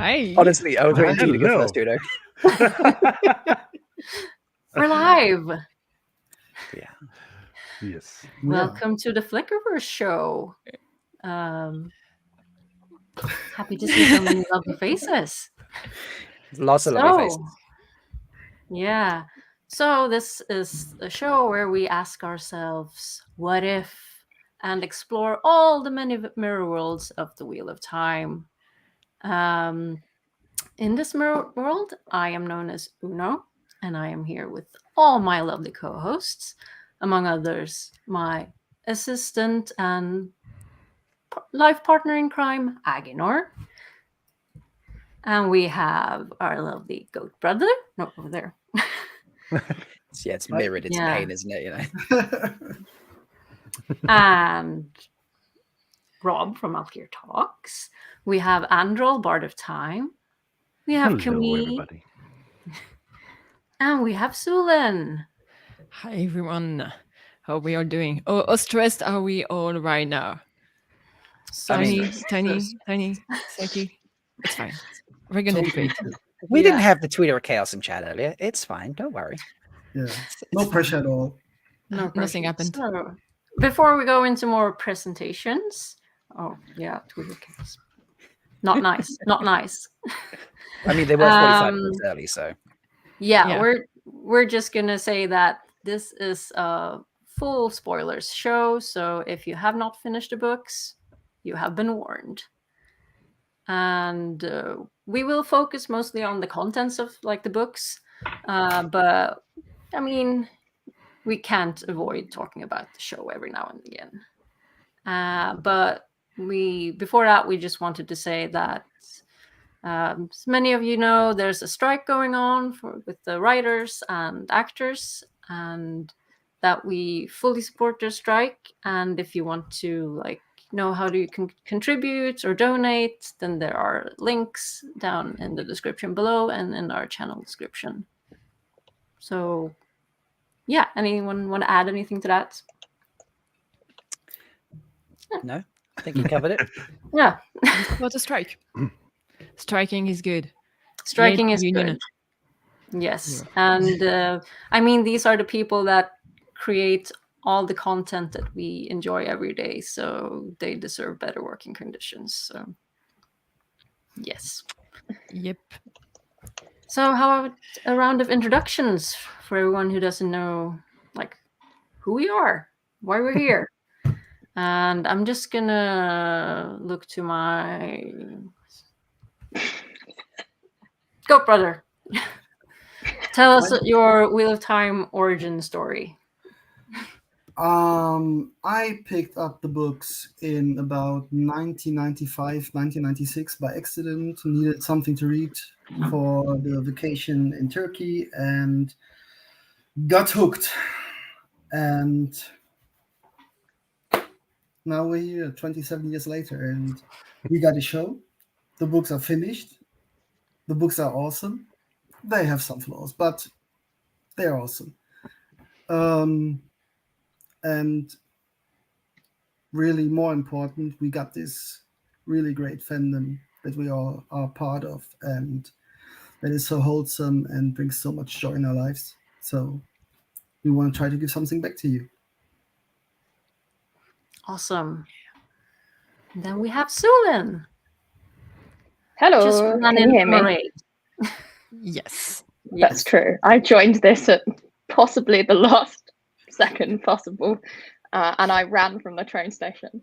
Hi. Honestly, I was waiting for you to go first, Judo. We're live. Yeah. Yes. Welcome to the Flickerverse Show. Happy to see so many lovely faces. Lots of lovely faces. Yeah. So this is a show where we ask ourselves, what if, and explore all the many mirror worlds of the Wheel of Time. In this mirror world, I am known as Uno, and I am here with all my lovely co-hosts, among others, my assistant and life partner in crime, Aginor. And we have our lovely goat brother, no, over there. Yeah, it's mirrored. It's pain, isn't it? You know. And Rob from Malkier Talks. We have Androl, Bard of Time. We have Camille. Everybody. And we have Sulin. Hi, everyone. How we are doing? How stressed are we all right now? Tiny, sexy. It's fine. We're going to debate. We didn't have the Tweeter of Chaos in chat earlier. It's fine. Don't worry. Yeah. No pressure at all. No pressure. Nothing happened. So, before we go into more presentations, Tweeter of Chaos. Not nice. Not nice. I mean, they were 45 minutes early, so. Yeah, we're just gonna say that this is a full spoilers show. So if you have not finished the books, you have been warned. And we will focus mostly on the contents of like the books, but I mean, we can't avoid talking about the show every now and again. But before that, we just wanted to say that. As many of you know, there's a strike going on with the writers and actors, and that we fully support their strike. And if you want to know how you can contribute or donate, then there are links down in the description below and in our channel description. So, yeah, anyone want to add anything to that? No, I think you covered it. Yeah. What a strike. Striking is good. Striking is good. Yes. Yeah. And I mean, these are the people that create all the content that we enjoy every day. So they deserve better working conditions. So, yes. Yep. So how about a round of introductions for everyone who doesn't know, who we are, why we're here. And I'm just going to look to my... Goat brother, tell us your Wheel of Time origin story. I picked up the books in about 1995, 1996 by accident. Needed something to read for the vacation in Turkey and got hooked. And now we're here 27 years later and we got a show. The books are finished. The books are awesome. They have some flaws, but they're awesome. And really more important, we got this really great fandom that we all are part of and that is so wholesome and brings so much joy in our lives. So we want to try to give something back to you. Awesome. And then we have Sulin. Hello, just can you hear me? Yes. That's true. I joined this at possibly the last second possible, and I ran from the train station.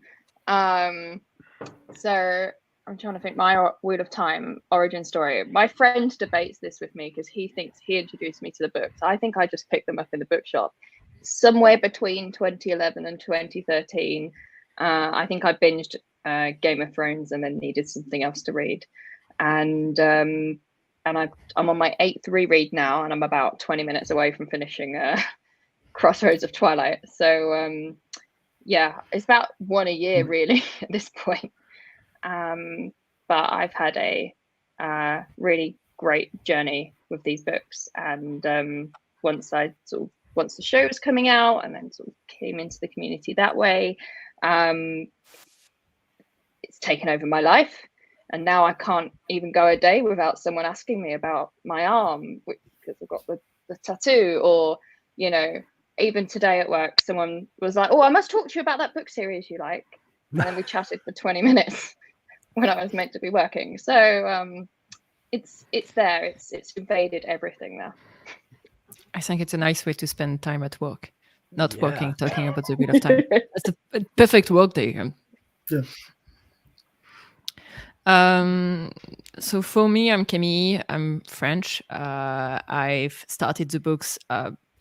So I'm trying to think my Wheel of Time origin story. My friend debates this with me because he thinks he introduced me to the books. I think I just picked them up in the bookshop somewhere between 2011 and 2013. I think I binged Game of Thrones and then needed something else to read. And I'm on my 8th reread now, and I'm about 20 minutes away from finishing Crossroads of Twilight. So yeah, it's about one a year really at this point. But I've had a really great journey with these books, and once the show was coming out, and then sort of came into the community that way, it's taken over my life. And now I can't even go a day without someone asking me about my arm because I've got the tattoo, or, you know, even today at work, someone was like, oh, I must talk to you about that book series you like. And then we chatted for 20 minutes when I was meant to be working. So it's there. It's invaded everything now. I think it's a nice way to spend time at work, not working, talking about the Wheel of Time. That's a perfect work day. Yeah. So for me, I'm Camille. I'm French. I've started the books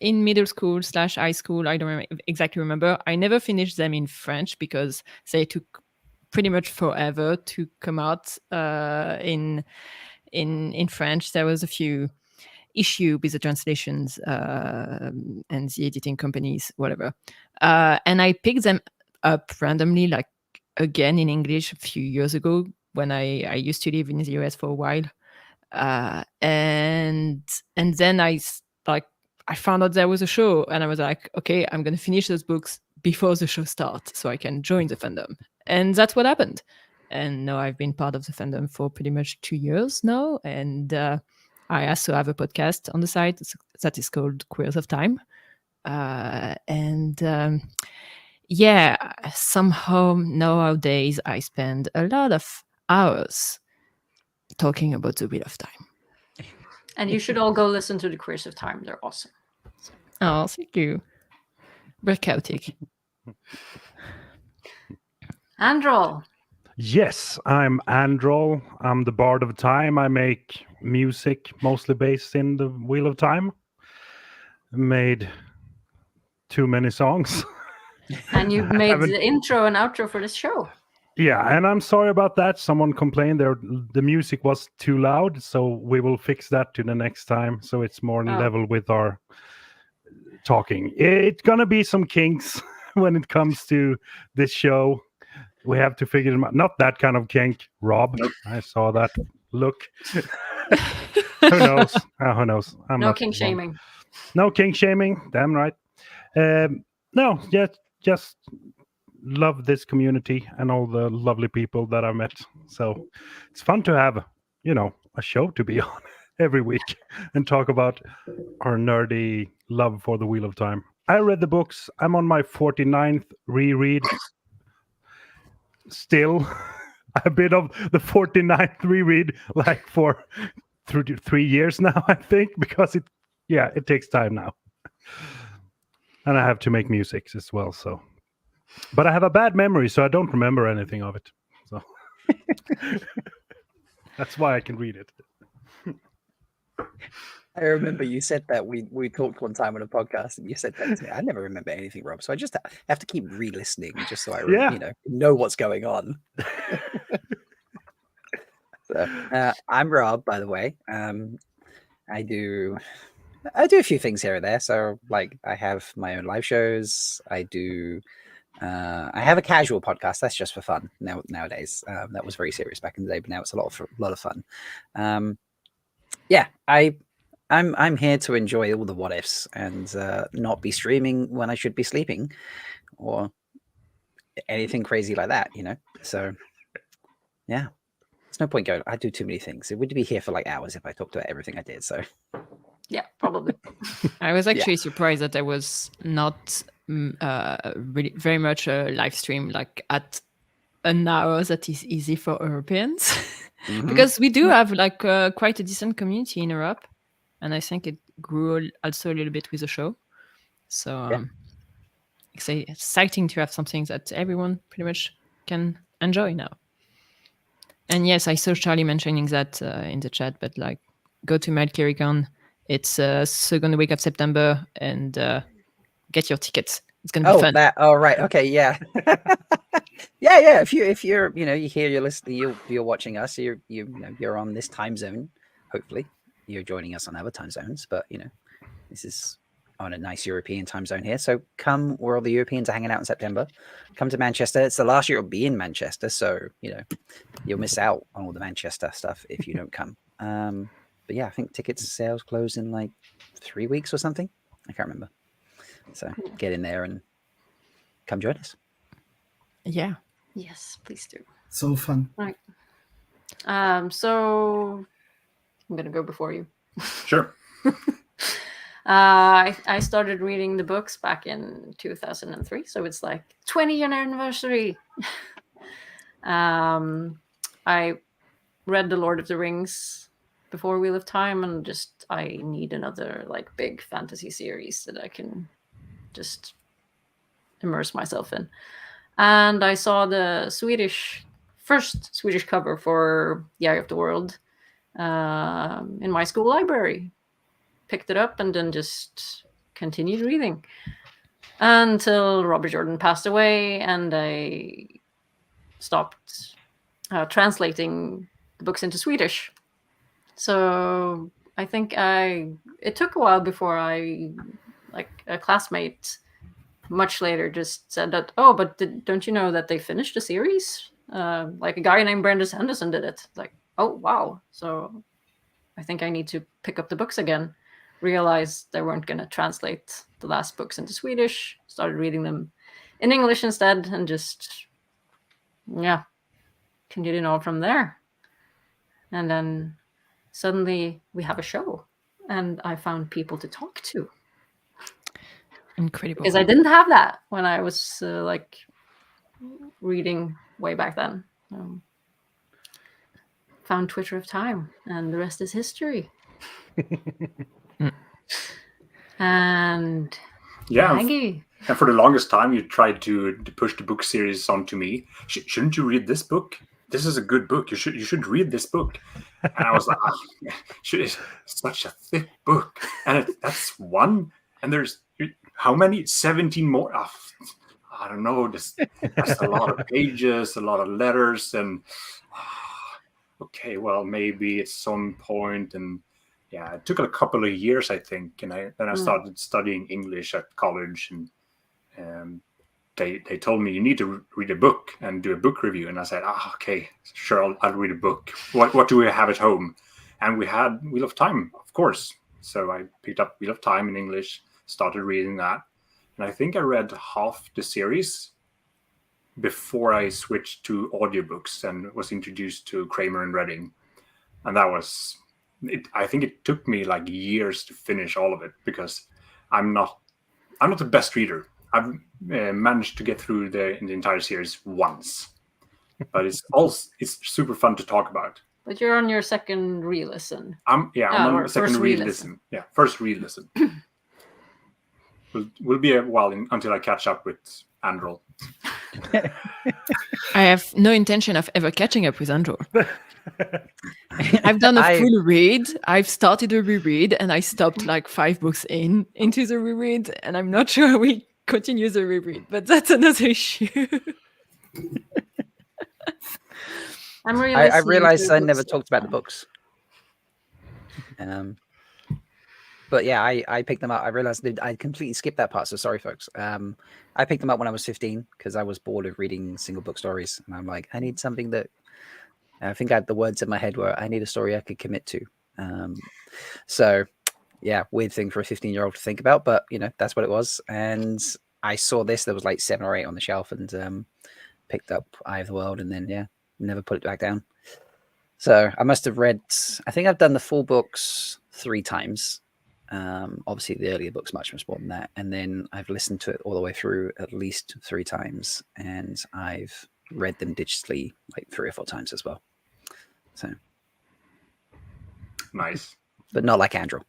in middle school / high school. I don't exactly remember. I never finished them in French because they took pretty much forever to come out in French. There was a few issue with the translations and the editing companies, whatever. And I picked them up randomly, like again in English a few years ago when I used to live in the US for a while. And then I found out there was a show, and I was like, okay, I'm going to finish those books before the show starts so I can join the fandom. And that's what happened. And now I've been part of the fandom for pretty much 2 years now. And I also have a podcast on the side that is called Queers of Time. Somehow nowadays I spend a lot of hours talking about the Wheel of Time. And you should all go listen to the Queers of Time. They're awesome. Oh, thank you. We're chaotic. Androl. Yes, I'm Androl. I'm the Bard of Time. I make music mostly based in the Wheel of Time. Made too many songs. And you made the intro and outro for this show. Yeah, and I'm sorry about that. Someone complained the music was too loud, so we will fix that to the next time, so it's more in level with our talking. It's gonna be some kinks when it comes to this show. We have to figure them out. Not that kind of kink, Rob. Nope. I saw that look. Who knows? Who knows? No kink shaming. No kink shaming. Damn right. No, just love this community and all the lovely people that I met. So it's fun to have, a show to be on every week and talk about our nerdy love for the Wheel of Time. I read the books. I'm on my 49th reread. Still a bit of the 49th reread, like for 3 years now, I think, because it takes time now. And I have to make music as well, so. But I have a bad memory, so I don't remember anything of it. So that's why I can read it. I remember you said that we talked one time on a podcast, and you said that to me. I never remember anything, Rob. So I just have to keep re-listening just so I know what's going on. So I'm Rob, by the way. I do a few things here and there. So like I have my own live shows. I have a casual podcast that's just for fun nowadays. That was very serious back in the day, but now it's a lot of fun. I'm here to enjoy all the what ifs and not be streaming when I should be sleeping or anything crazy like that, So yeah, there's no point going. I do too many things. It would be here for like hours if I talked about everything I did. So yeah, probably. I was actually surprised that I was not really very much a live stream like at an hour that is easy for Europeans. Because we do have like quite a decent community in Europe, and I think it grew also a little bit with the show. So it's exciting to have something that everyone pretty much can enjoy now. And yes, I saw Charlie mentioning that in the chat, but like go to Malkier. It's second week of September, and get your tickets. It's gonna be fun. Right. Okay. Yeah. Yeah. If you're you hear you're listening, you're watching us. You're on this time zone. Hopefully, you're joining us on other time zones. But this is on a nice European time zone here. So come where all the Europeans are hanging out in September. Come to Manchester. It's the last year it'll be in Manchester, so you'll miss out on all the Manchester stuff if you don't come. But yeah, I think tickets sales close in like 3 weeks or something. I can't remember. So get in there and come join us. Yeah. Yes, please do. So fun. Right. So I'm gonna go before you. Sure. I started reading the books back in 2003, so it's like 20-year anniversary. I read The Lord of the Rings before Wheel of Time, and just I need another like big fantasy series that I can just immerse myself in. And I saw the first Swedish cover for The Eye of the World in my school library. Picked it up and then just continued reading until Robert Jordan passed away, and I stopped translating the books into Swedish. So I think it took a while before a classmate much later just said that, oh, but don't you know that they finished the series? Like a guy named Brandon Sanderson did it. Like, oh, wow. So I think I need to pick up the books again. Realized they weren't going to translate the last books into Swedish. Started reading them in English instead, and just, continued on from there. And then suddenly we have a show, and I found people to talk to. Incredible. Because I didn't have that when I was reading way back then. Found Twitter of Time, and the rest is history. And Maggie. And for the longest time, you tried to push the book series onto me. Shouldn't you read this book? This is a good book. You should read this book. And I was like, it's such a thick book. And that's one. And there's how many? 17 more. I don't know. That's a lot of pages, a lot of letters, and okay, well, maybe at some point. And yeah, it took a couple of years, I think. And then I started studying English at college, and they told me you need to read a book and do a book review. And I said, okay, sure, I'll read a book. What do we have at home? And we had Wheel of Time, of course. So I picked up Wheel of Time in English, started reading that. And I think I read half the series before I switched to audiobooks and was introduced to Kramer and Redding. And that was, I think it took me like years to finish all of it, because I'm not the best reader. I've managed to get through the entire series once, but it's super fun to talk about. But you're on your second re-listen. I'm on the second re-listen. Yeah, first re-listen. will be a while until I catch up with Androl. I have no intention of ever catching up with Androl. I've done a full read. I've started a reread, and I stopped like 5 books into the reread, and I'm not sure we continue the reread, but that's another issue. I realized I never talked about the books. But yeah, I picked them up. I realized I completely skipped that part, so sorry, folks. I picked them up when I was 15 because I was bored of reading single book stories, and I'm like, I need something that. I think I had the words in my head where I need a story I could commit to. So yeah, weird thing for a 15-year-old to think about, but that's what it was. And I saw this. There was like 7 or 8 on the shelf, and picked up Eye of the World, and then never put it back down. So I must have read. I think I've done the full books 3 times. Obviously, the earlier books much more than that, and then I've listened to it all the way through at least 3 times, and I've read them digitally like 3 or 4 times as well. So nice, but not like Androl.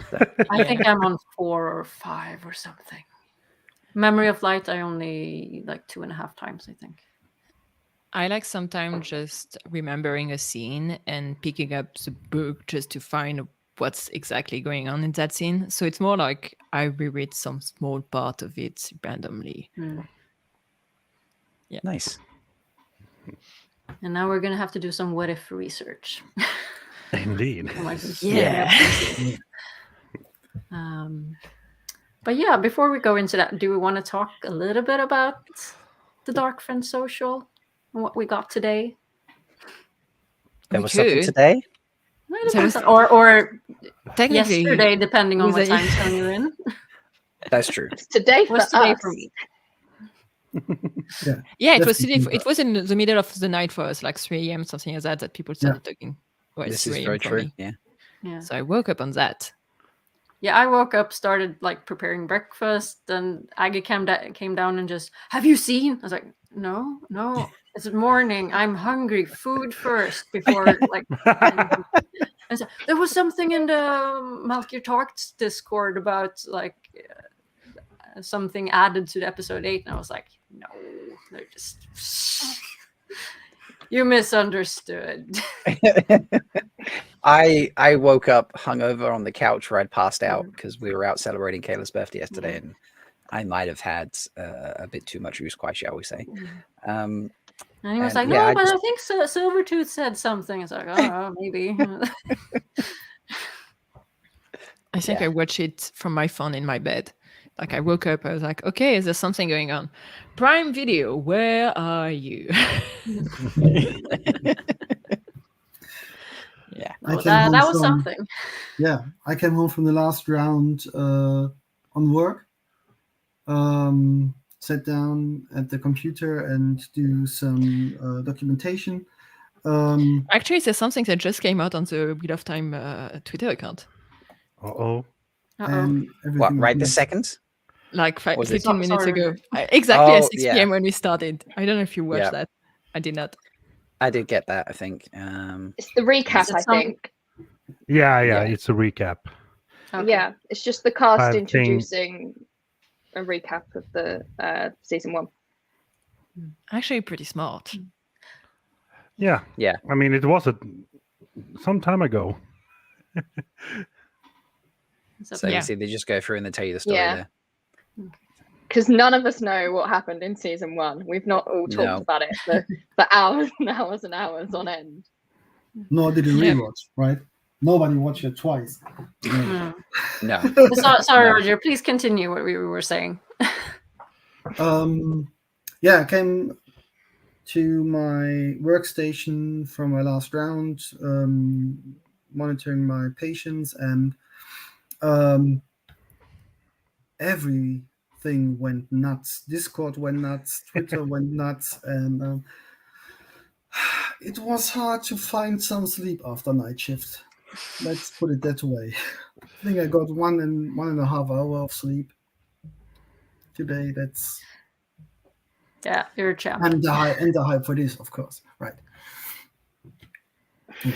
So. I think I'm on 4 or 5 or something. Memory of Light, I only like 2.5 times, I think. I like sometimes just remembering a scene and picking up the book just to find what's exactly going on in that scene. So it's more like I reread some small part of it randomly. Yeah, nice. And now we're gonna have to do some what if research. Indeed. Yeah. But yeah, before we go into that, do we want to talk a little bit about the Dark Friend Social and what we got today? There was something today? Or technically yesterday, depending on what time zone you're in. That's true. Today was today for me. Yeah, it was definitely. it was in the middle of the night for us, like 3 a.m. something like that. That people started talking. Well, This 3 is a.m. very for true. me. Yeah. Yeah. So I woke up on that. Yeah, I woke up, started like preparing breakfast, then Aggie came down and just, have you seen? I was like, no, it's morning. I'm hungry. Food first before like. And so, there was something in the Malkier Talks Discord about like something added to the episode 8, and I was like, no, they're just. You misunderstood. I woke up hungover on the couch where I'd passed out because we were out celebrating Kayla's birthday yesterday, and I might have had a bit too much usquai, shall we say. And he was like, and, no, yeah, I but just- I think Silvertooth said something. It's like, oh, maybe. I think Yeah. I watched it from my phone in my bed. Like I woke up, I was like, okay, is there something going on? Prime Video, where are you? Yeah. I Oh, came that home was from- something. Yeah, I came home from the last round on work. Sat down at the computer and do some documentation. Actually, there's something that just came out on the Wheel of Time Twitter account. Uh-oh. And everything What, was right this nice. second? Like Was it- 15 minutes Sorry. ago. Exactly at Oh, 6 yeah. p.m. when we started. I don't know if you watched Yeah. that. I did not. I did get that, I think. It's the recap, Is it I some- think. Yeah, Yeah. it's a recap. Okay. Yeah, it's just the cast I think- introducing a recap of the season 1. Actually, pretty smart. Yeah. Yeah. I mean, it was some time ago. So Yeah. you see, they just go through and they tell you the story Yeah. there. Because none of us know what happened in season 1. We've not all talked No. about it for hours and hours and hours on end. Nor did you Yeah. rewatch, right? Nobody watched it twice. Mm. No. Sorry, No. Roger. Please continue what we were saying. Yeah, I came to my workstation from my last round, monitoring my patients, and everything went nuts. Discord went nuts, Twitter went nuts, and it was hard to find some sleep after night shift. Let's put it that way. I think I got 1.5 hours of sleep today. That's Yeah, you're a champ. and the hype for this, of course, right? Yeah.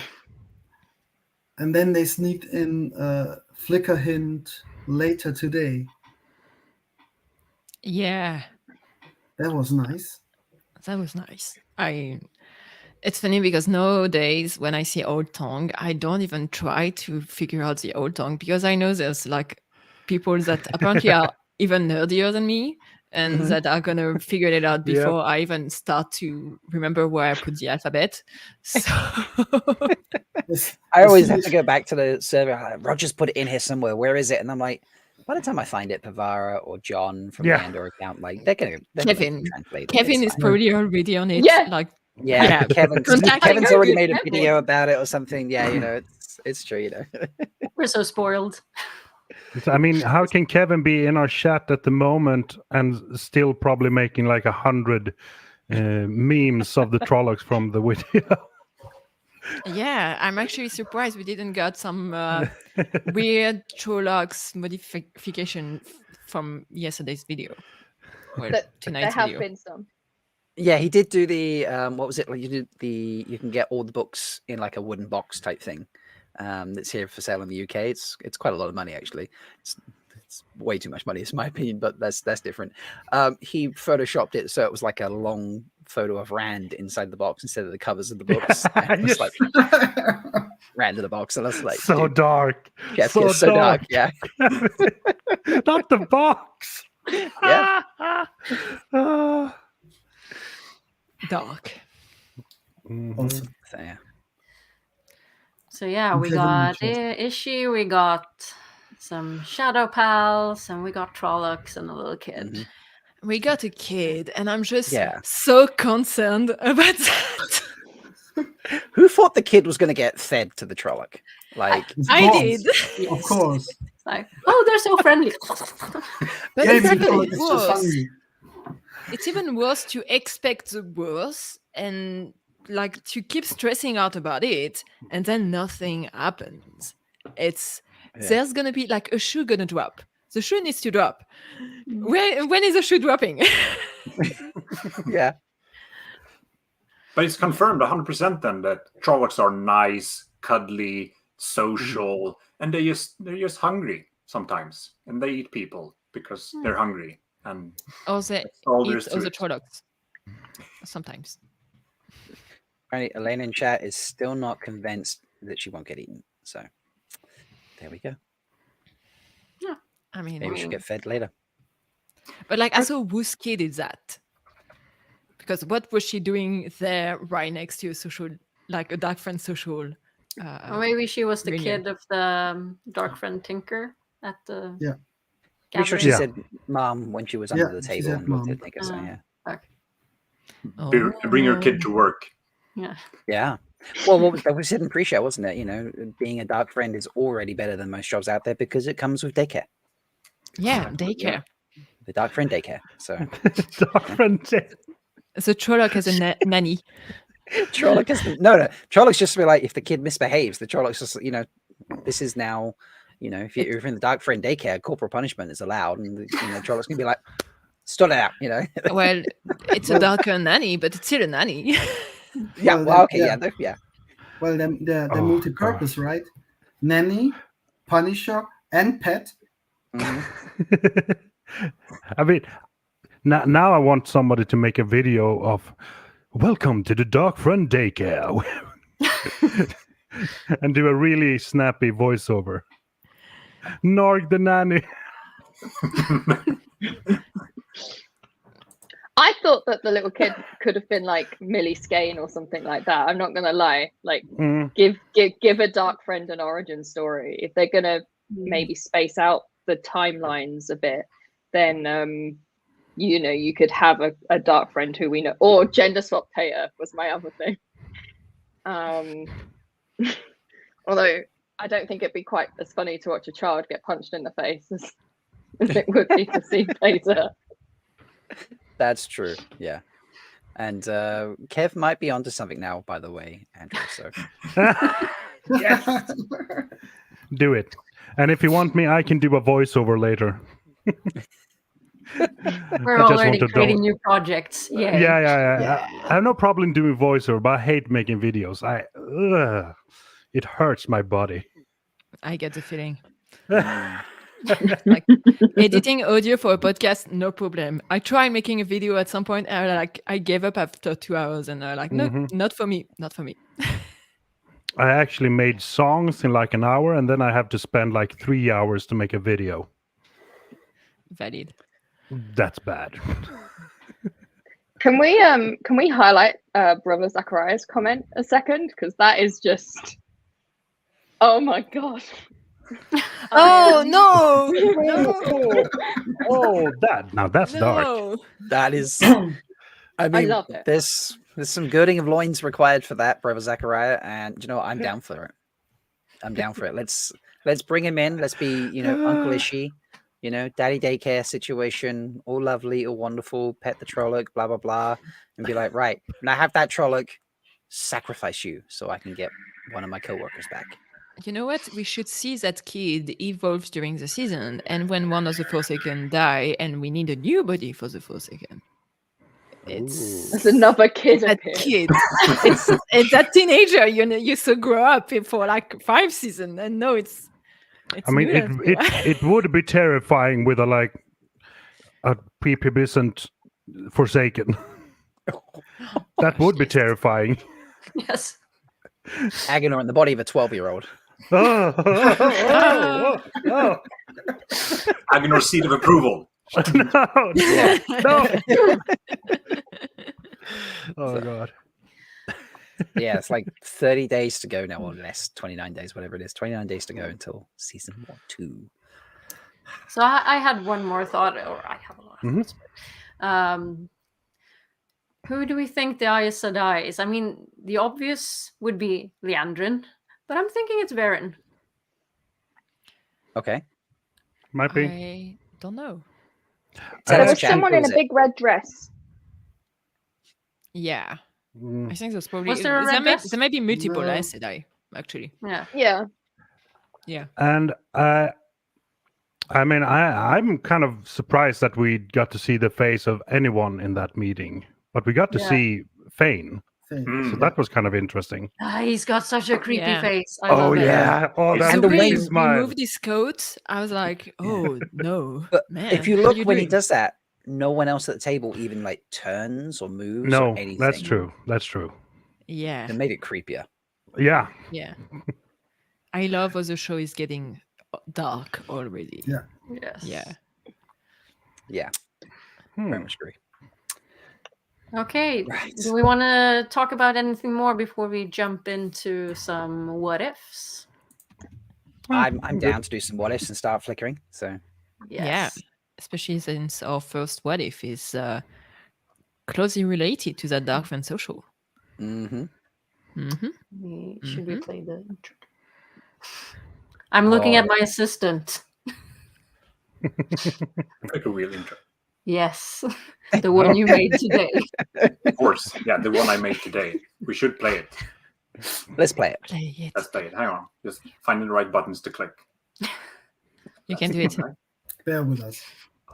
And then they sneaked in a Flickr hint later today. Yeah, That was nice. that was nice. It's funny because nowadays when I see old tongue, I don't even try to figure out the old tongue because I know there's like people that apparently are even nerdier than me and Mhm. that are gonna figure it out Yep. before I even start to remember where I put the alphabet. So Yes, I as always soon have as- to go back to the server. Like, Roger's put it in here somewhere. Where is it? And I'm like, by the time I find it, Pavara or John from Yeah. the Andor account, like they're gonna Kevin. translate it. Kevin It's is fine. probably already on it. Yeah. Like Yeah, Yeah. Kevin's Contacting already you, made a Kevin. video about it or something. Yeah, you know, it's true. You know, We're so spoiled. I mean, how can Kevin be in our chat at the moment and still probably making like 100 memes of the trollocs from the video? yeah, I'm actually surprised we didn't get some weird trollocs modification from yesterday's video. Well, There tonight's have video. been some. yeah, he did do the what was it? Like you did you can get all the books in like a wooden box type thing. That's here for sale in the UK. It's quite a lot of money actually. It's way too much money, in my opinion, but that's different. He photoshopped it so it was like a long photo of Rand inside the box instead of the covers of the books. And it was like Rand in the box, and I was like, So dude, dark. yeah, so dark. Yeah, Not the box. Yeah. Ah. Dark. Mhm. Awesome. so, yeah. So yeah, we Kevin got Mitchell. Ishi, we got some Shadow Pals, and we got Trollocs and a little kid. Mhm. We got a kid, and I'm just Yeah. so concerned about that. Who thought the kid was going to get fed to the Trolloc? Like, Of I course, did. Of course. It's like, oh, they're so friendly. But Yeah, exactly, because it it's just was. hungry. it's even worse to expect the worst and like to keep stressing out about it, and then nothing happens. It's there's gonna be like a shoe gonna drop. The shoe needs to drop. When is the shoe dropping? Yeah. But it's confirmed 100% then that trollocs are nice, cuddly, social, and they're just hungry sometimes, and they eat people because they're hungry. And Or they all there eat is to other it. trollocs. Sometimes. Right, Elaine in chat is still not convinced that she won't get eaten. So there we go. I mean, Maybe she'll get fed later. but like, I saw whose kid is that? Because what was she doing there, right next to a social, like a dark friend social? Or maybe she was the reunion. kid of the dark friend Tinker at the Pretty sure she gathering. said "mom" when she was under the she table said and looked at mom. Nick. So yeah. Okay. Bring your kid to work. Yeah. Yeah. Well, that was hidden pre-show, wasn't it? You know, being a dark friend is already better than most jobs out there because it comes with daycare. Yeah, daycare. The dark friend daycare. So Dark friend. So Trolloc has a nanny. Trolloc is no. Trolloc's just be like, if the kid misbehaves, the Trolloc's just, you know, this is now, you know, if you're in the dark friend daycare, corporal punishment is allowed, and you know, Trolloc's gonna be like, "Stop it out," you know. Well, it's a darker nanny, but it's still a nanny. Yeah. Well, Well, okay. yeah. Yeah. Well, they're Oh, multi-purpose, right? Nanny, punisher, and pet. Mhm. I mean, now I want somebody to make a video of "Welcome to the Dark Friend Daycare," and do a really snappy voiceover. Narg the nanny. I thought that the little kid could have been like Millie Skane or something like that. I'm not gonna lie. Like, give a dark friend an origin story. If they're gonna maybe space out the timelines a bit, then you know, you could have a dark friend who we know, or gender swap Tater was my other thing. Although I don't think it'd be quite as funny to watch a child get punched in the face as it would be to see Tater. That's true. Yeah. And Kev might be onto something now, by the way, Andrew. So Yes. Do it. And if you want me, I can do a voiceover later. We're I just already want to creating know- new projects. Yay. Yeah. I have no problem doing voiceover, but I hate making videos. It hurts my body. I get the feeling. Like editing audio for a podcast, no problem. I tried making a video at some point, and I gave up after 2 hours, and no, not for me, not for me. I actually made songs in like an hour, and then I have to spend like 3 hours to make a video. Valid. That's bad. Can we highlight Brother Zachariah's comment a second? Because that is just, oh my god. Oh no! Oh, that's dark. No! that is, I mean, love it. there's some girding of loins required for that, Brother Zachariah, and you know what? I'm down for it. I'm down for it. Let's bring him in. Let's be, you know, Uncle Ishy, you know, daddy daycare situation, all lovely, all wonderful, pet the Trolloc, blah blah blah, and be like, right, when I have that Trolloc, sacrifice you so I can get one of my coworkers back. You know what? We should see that kid evolves during the season, and when one of the Forsaken die, and we need a new body for the Forsaken. It's There's another kid that appears. kid. it's that teenager you used to grow up for like 5 seasons, and no, it's I mean, new. it would be terrifying with a prepubescent Forsaken. That would be terrifying. Yes. Aginor in the body of a 12-year-old. Oh. Aginor's seat of approval. No. Yeah. No. Oh god. Yeah, it's like 30 days to go now, or less, 29 days, whatever it is. 29 days to go until season 2. So I had one more thought, or I have a lot of thoughts. Who do we think the Aes Sedai is? I mean, the obvious would be Leandrin, but I'm thinking it's Varen. Okay. Might be. I don't know. Tell There us, was Jan, someone who in is a it? big red dress. Yeah. Mm. I think that's probably. Was there a red dress? There may be multiple No. Aes Sedai, actually. Yeah. Yeah. Yeah. And I mean, I'm kind of surprised that we got to see the face of anyone in that meeting, but we got to Yeah. see Fane, Thing. Mm. so that was kind of interesting. He's got such a creepy Yeah. face. I love it. Oh, He's that And the When way he you smile. removed his coat, I was like, oh no, But man. if you what are look when he doing? does that, no one else at the table even like turns or moves No, or anything. that's true. That's true. Yeah. It made it creepier. Yeah. Yeah. I love how the show is getting dark already. Yeah. Yes. Yeah. Yeah, Hmm. very much agree. Okay. Right. Do we want to talk about anything more before we jump into some what ifs? I'm down to do some what ifs and start flickering. So Yeah. Especially since our first what if is closely related to that Dark Fan social. mhm. Should we play the intro? I'm looking at my assistant. Like a real intro. Yes. The one you made today. Of course. Yeah, the one I made today. We should play it. Let's play it. Play it. Let's play it. Hang on. Just finding the right buttons to click. You can do it. Bear with us.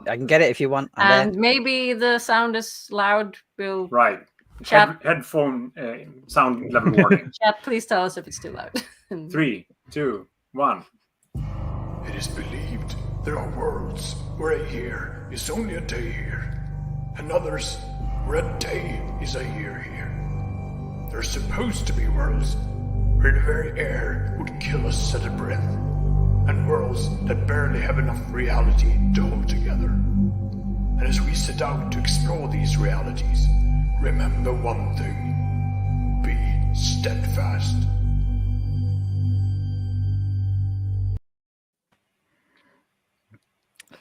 I can get it if you want. I'm And there. maybe the sound is loud. We'll Right. Chat. Headphone sound level warning. chat. Please tell us if it's too loud. 3, 2, 1. It is believed there are worlds where a year is only a day here, and others where a day is a year here. There's supposed to be worlds where the very air would kill us at a breath, and worlds that barely have enough reality to hold together. And as we set out to explore these realities, remember one thing: be steadfast.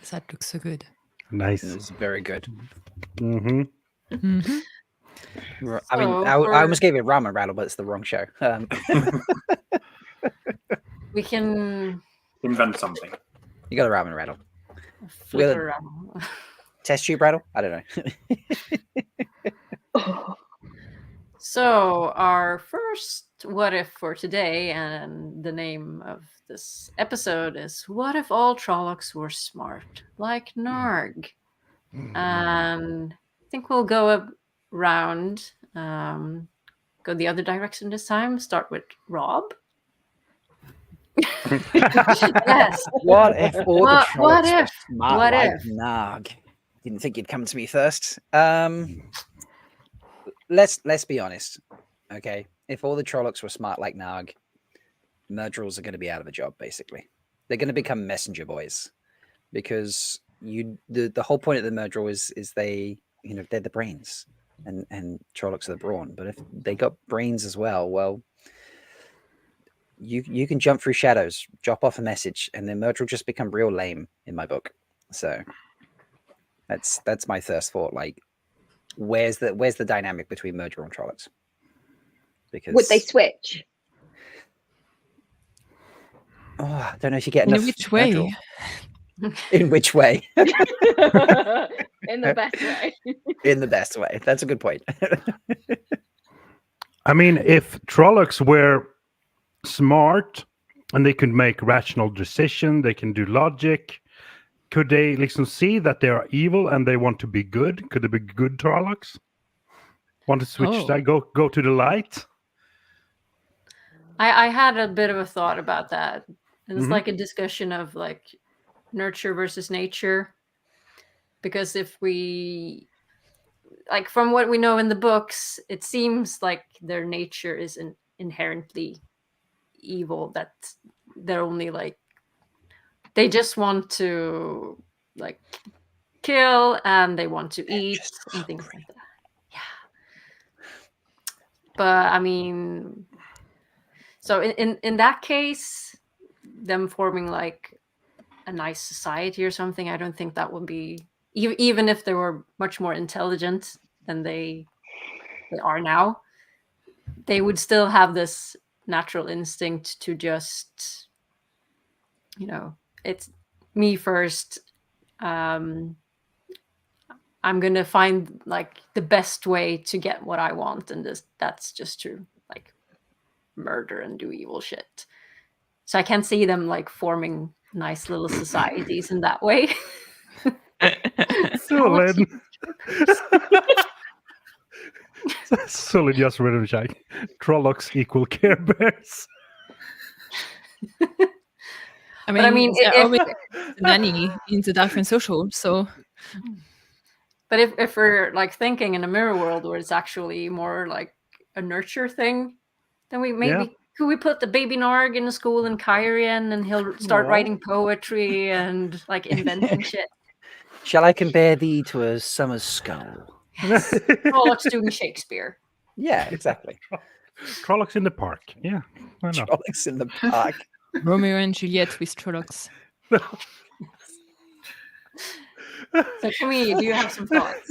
That looks so good. Nice. It's very good. Mm-hmm. I mean, So I for- almost gave it ramen rattle, but it's the wrong show. We can Invent something. You got a ramen rattle. flicker around. Test tube rattle? I don't know. So our first what if for today, and the name of this episode is "What if all trollocs were smart like Narg?" And I think we'll go around, go the other direction this time. Start with Rob. Yes. What if all the What trollocs were if? smart What like if? Narg? Didn't think you'd come to me first. Let's be honest, okay? If all the trollocs were smart like Narg, Murdrels are going to be out of a job. Basically, they're going to become messenger boys, because the whole point of the Murdrel is they, you know, they're the brains, and trollocs are the brawn. But if they got brains as well, you can jump through shadows, drop off a message, and then Murdrel just become real lame in my book. So that's my first thought. Like, where's the dynamic between Murdrel and trollocs? Because Would they switch? Oh, I don't know if you get In enough. which way? Murdrel. In which way? In the best way. In the best way. That's a good point. I mean, if trollocs were smart and they could make rational decision, they can do logic. Could they see that they are evil and they want to be good? Could they be good trollocs? Want to switch that? Go to the light? I had a bit of a thought about that. And it's Mhm. like a discussion of like nurture versus nature. Because if we, like, from what we know in the books, it seems like their nature is inherently evil, that they're only like, they just want to like kill, and they want to eat and things like that. Yeah. But I mean, so in that case, them forming like a nice society or something, I don't think that would be, even if they were much more intelligent than they are now, they would still have this natural instinct to just, you know, it's me first. I'm gonna find like the best way to get what I want, and that's just to like murder and do evil shit. So I can see them like forming nice little societies in that way. Sulin. Sulin just read of like trollocs equal Care Bears. I But I mean, there are always many in the different socials, so. But if we're like thinking in a mirror world where it's actually more like a nurture thing, then we maybe could we put the baby Narg in a school in Kyrian and he'll start writing poetry and like inventing shit. Shall I compare thee to a summer's skull? Yes. Trollocs doing Shakespeare. Yeah, exactly. Trollocs in the park. Yeah, why not? Trollocs in the park. Romeo and Juliet with trollocs. So Camille, do you have some thoughts?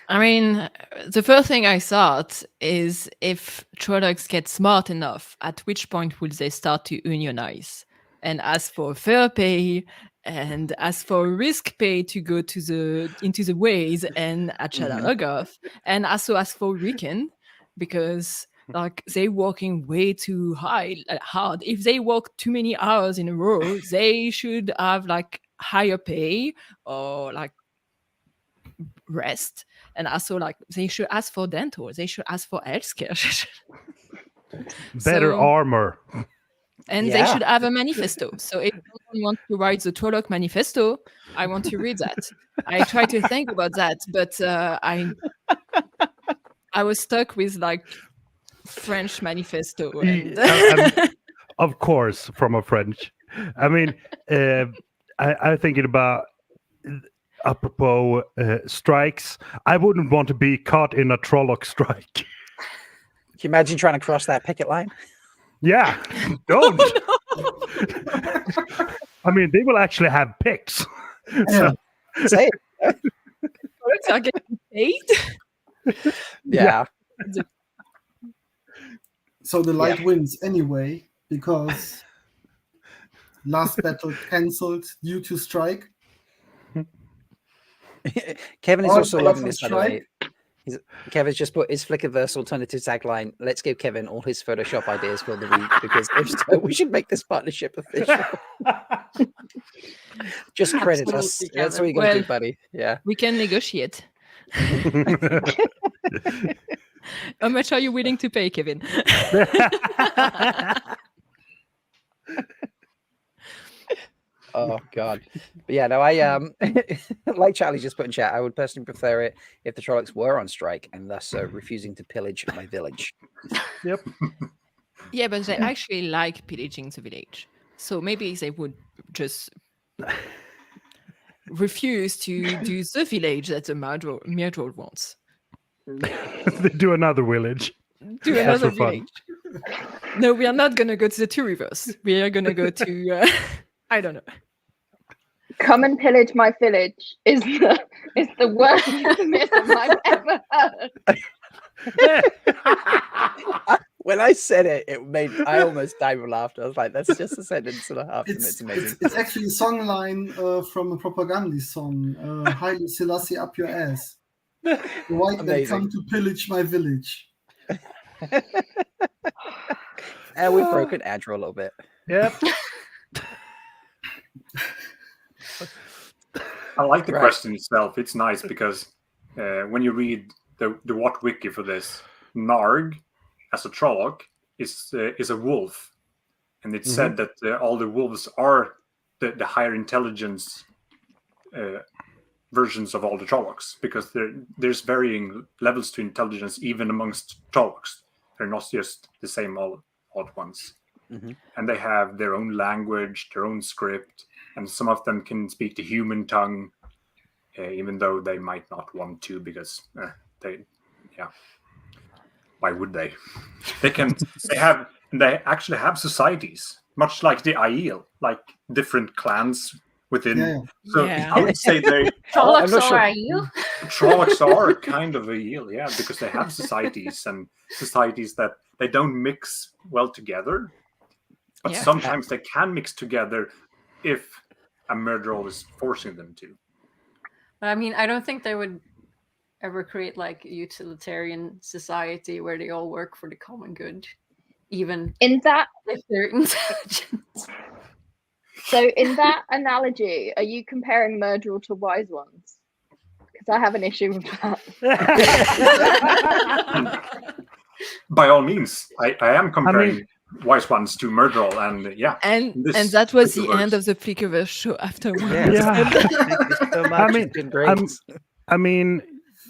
I mean, the first thing I thought is if trollocs get smart enough, at which point will they start to unionize and ask for fair pay and ask for risk pay to go to into the ways and at Shadowloggoth, and also ask for weekend because like they working way too hard. If they work too many hours in a row, they should have like higher pay or like rest, and also like they should ask for dental, they should ask for healthcare. Better armor. And they should have a manifesto. So if someone wants to write the Trolloc manifesto, I want to read that. I try to think about that, but I was stuck with like French manifesto. And of course, from a French. I mean, I'm thinking about apropos strikes. I wouldn't want to be caught in a Trolloc strike. Can you imagine trying to cross that picket line? Yeah, don't. I mean, they will actually have picks. So, say it. Are getting paid? Yeah. So the light wins anyway because last battle cancelled due to strike. Kevin is also loving this, by the way. Strike. Kevin's just put his Flickerverse alternative tagline. Let's give Kevin all his Photoshop ideas for the week because if so, we should make this partnership official. Just credit us. Absolutely, That's what you got to do, buddy. Yeah. We can negotiate. How much are you willing to pay, Kevin? Oh God. But yeah, no, I like Charlie just put in chat, I would personally prefer it if the Trollocs were on strike and thus refusing to pillage my village. Yep. Yeah, but they actually like pillaging the village. So maybe they would just refuse to do the village that the Myrdrol wants. They do another village. Do another village. No, we are not going to go to the Two Rivers. We are going to go to, I don't know. Come and pillage my village is the worst euphemism I've ever heard. When I said it, I almost died of laughter. I was like, that's just a sentence and a half. It's amazing. It's actually a song line from a propaganda song. Haile Selassie up your ass. The white men come to pillage my village. And we've broken Androl a little bit. Yep. I like the question itself. It's nice because when you read the What Wiki for this, Narg as a Trolloc is a wolf, and it's said that all the wolves are the higher intelligence versions of all the Trollocs, because there's varying levels to intelligence even amongst Trollocs. They're not just the same all at once. And they have their own language, their own script, and some of them can speak the human tongue, even though they might not want to, because why would they? They actually have societies, much like the Aiel, like different clans within. Yeah. So I would say they Trollocs are Aiel? Trollocs are kind of Aiel, yeah, because they have societies and societies that they don't mix well together. But sometimes they can mix together if a Myrdrol is forcing them to. I mean, I don't think they would ever create like a utilitarian society where they all work for the common good, even In that, if they're intelligent. so in that analogy, are you comparing Murdrel to Wise Ones? Because I have an issue with that. By all means, I am comparing Wise Ones to Murdrol, and yeah. And this that was the Flickerverse. end of the Flickerverse show after one. Yeah. Thank you so much. mean, It's been great.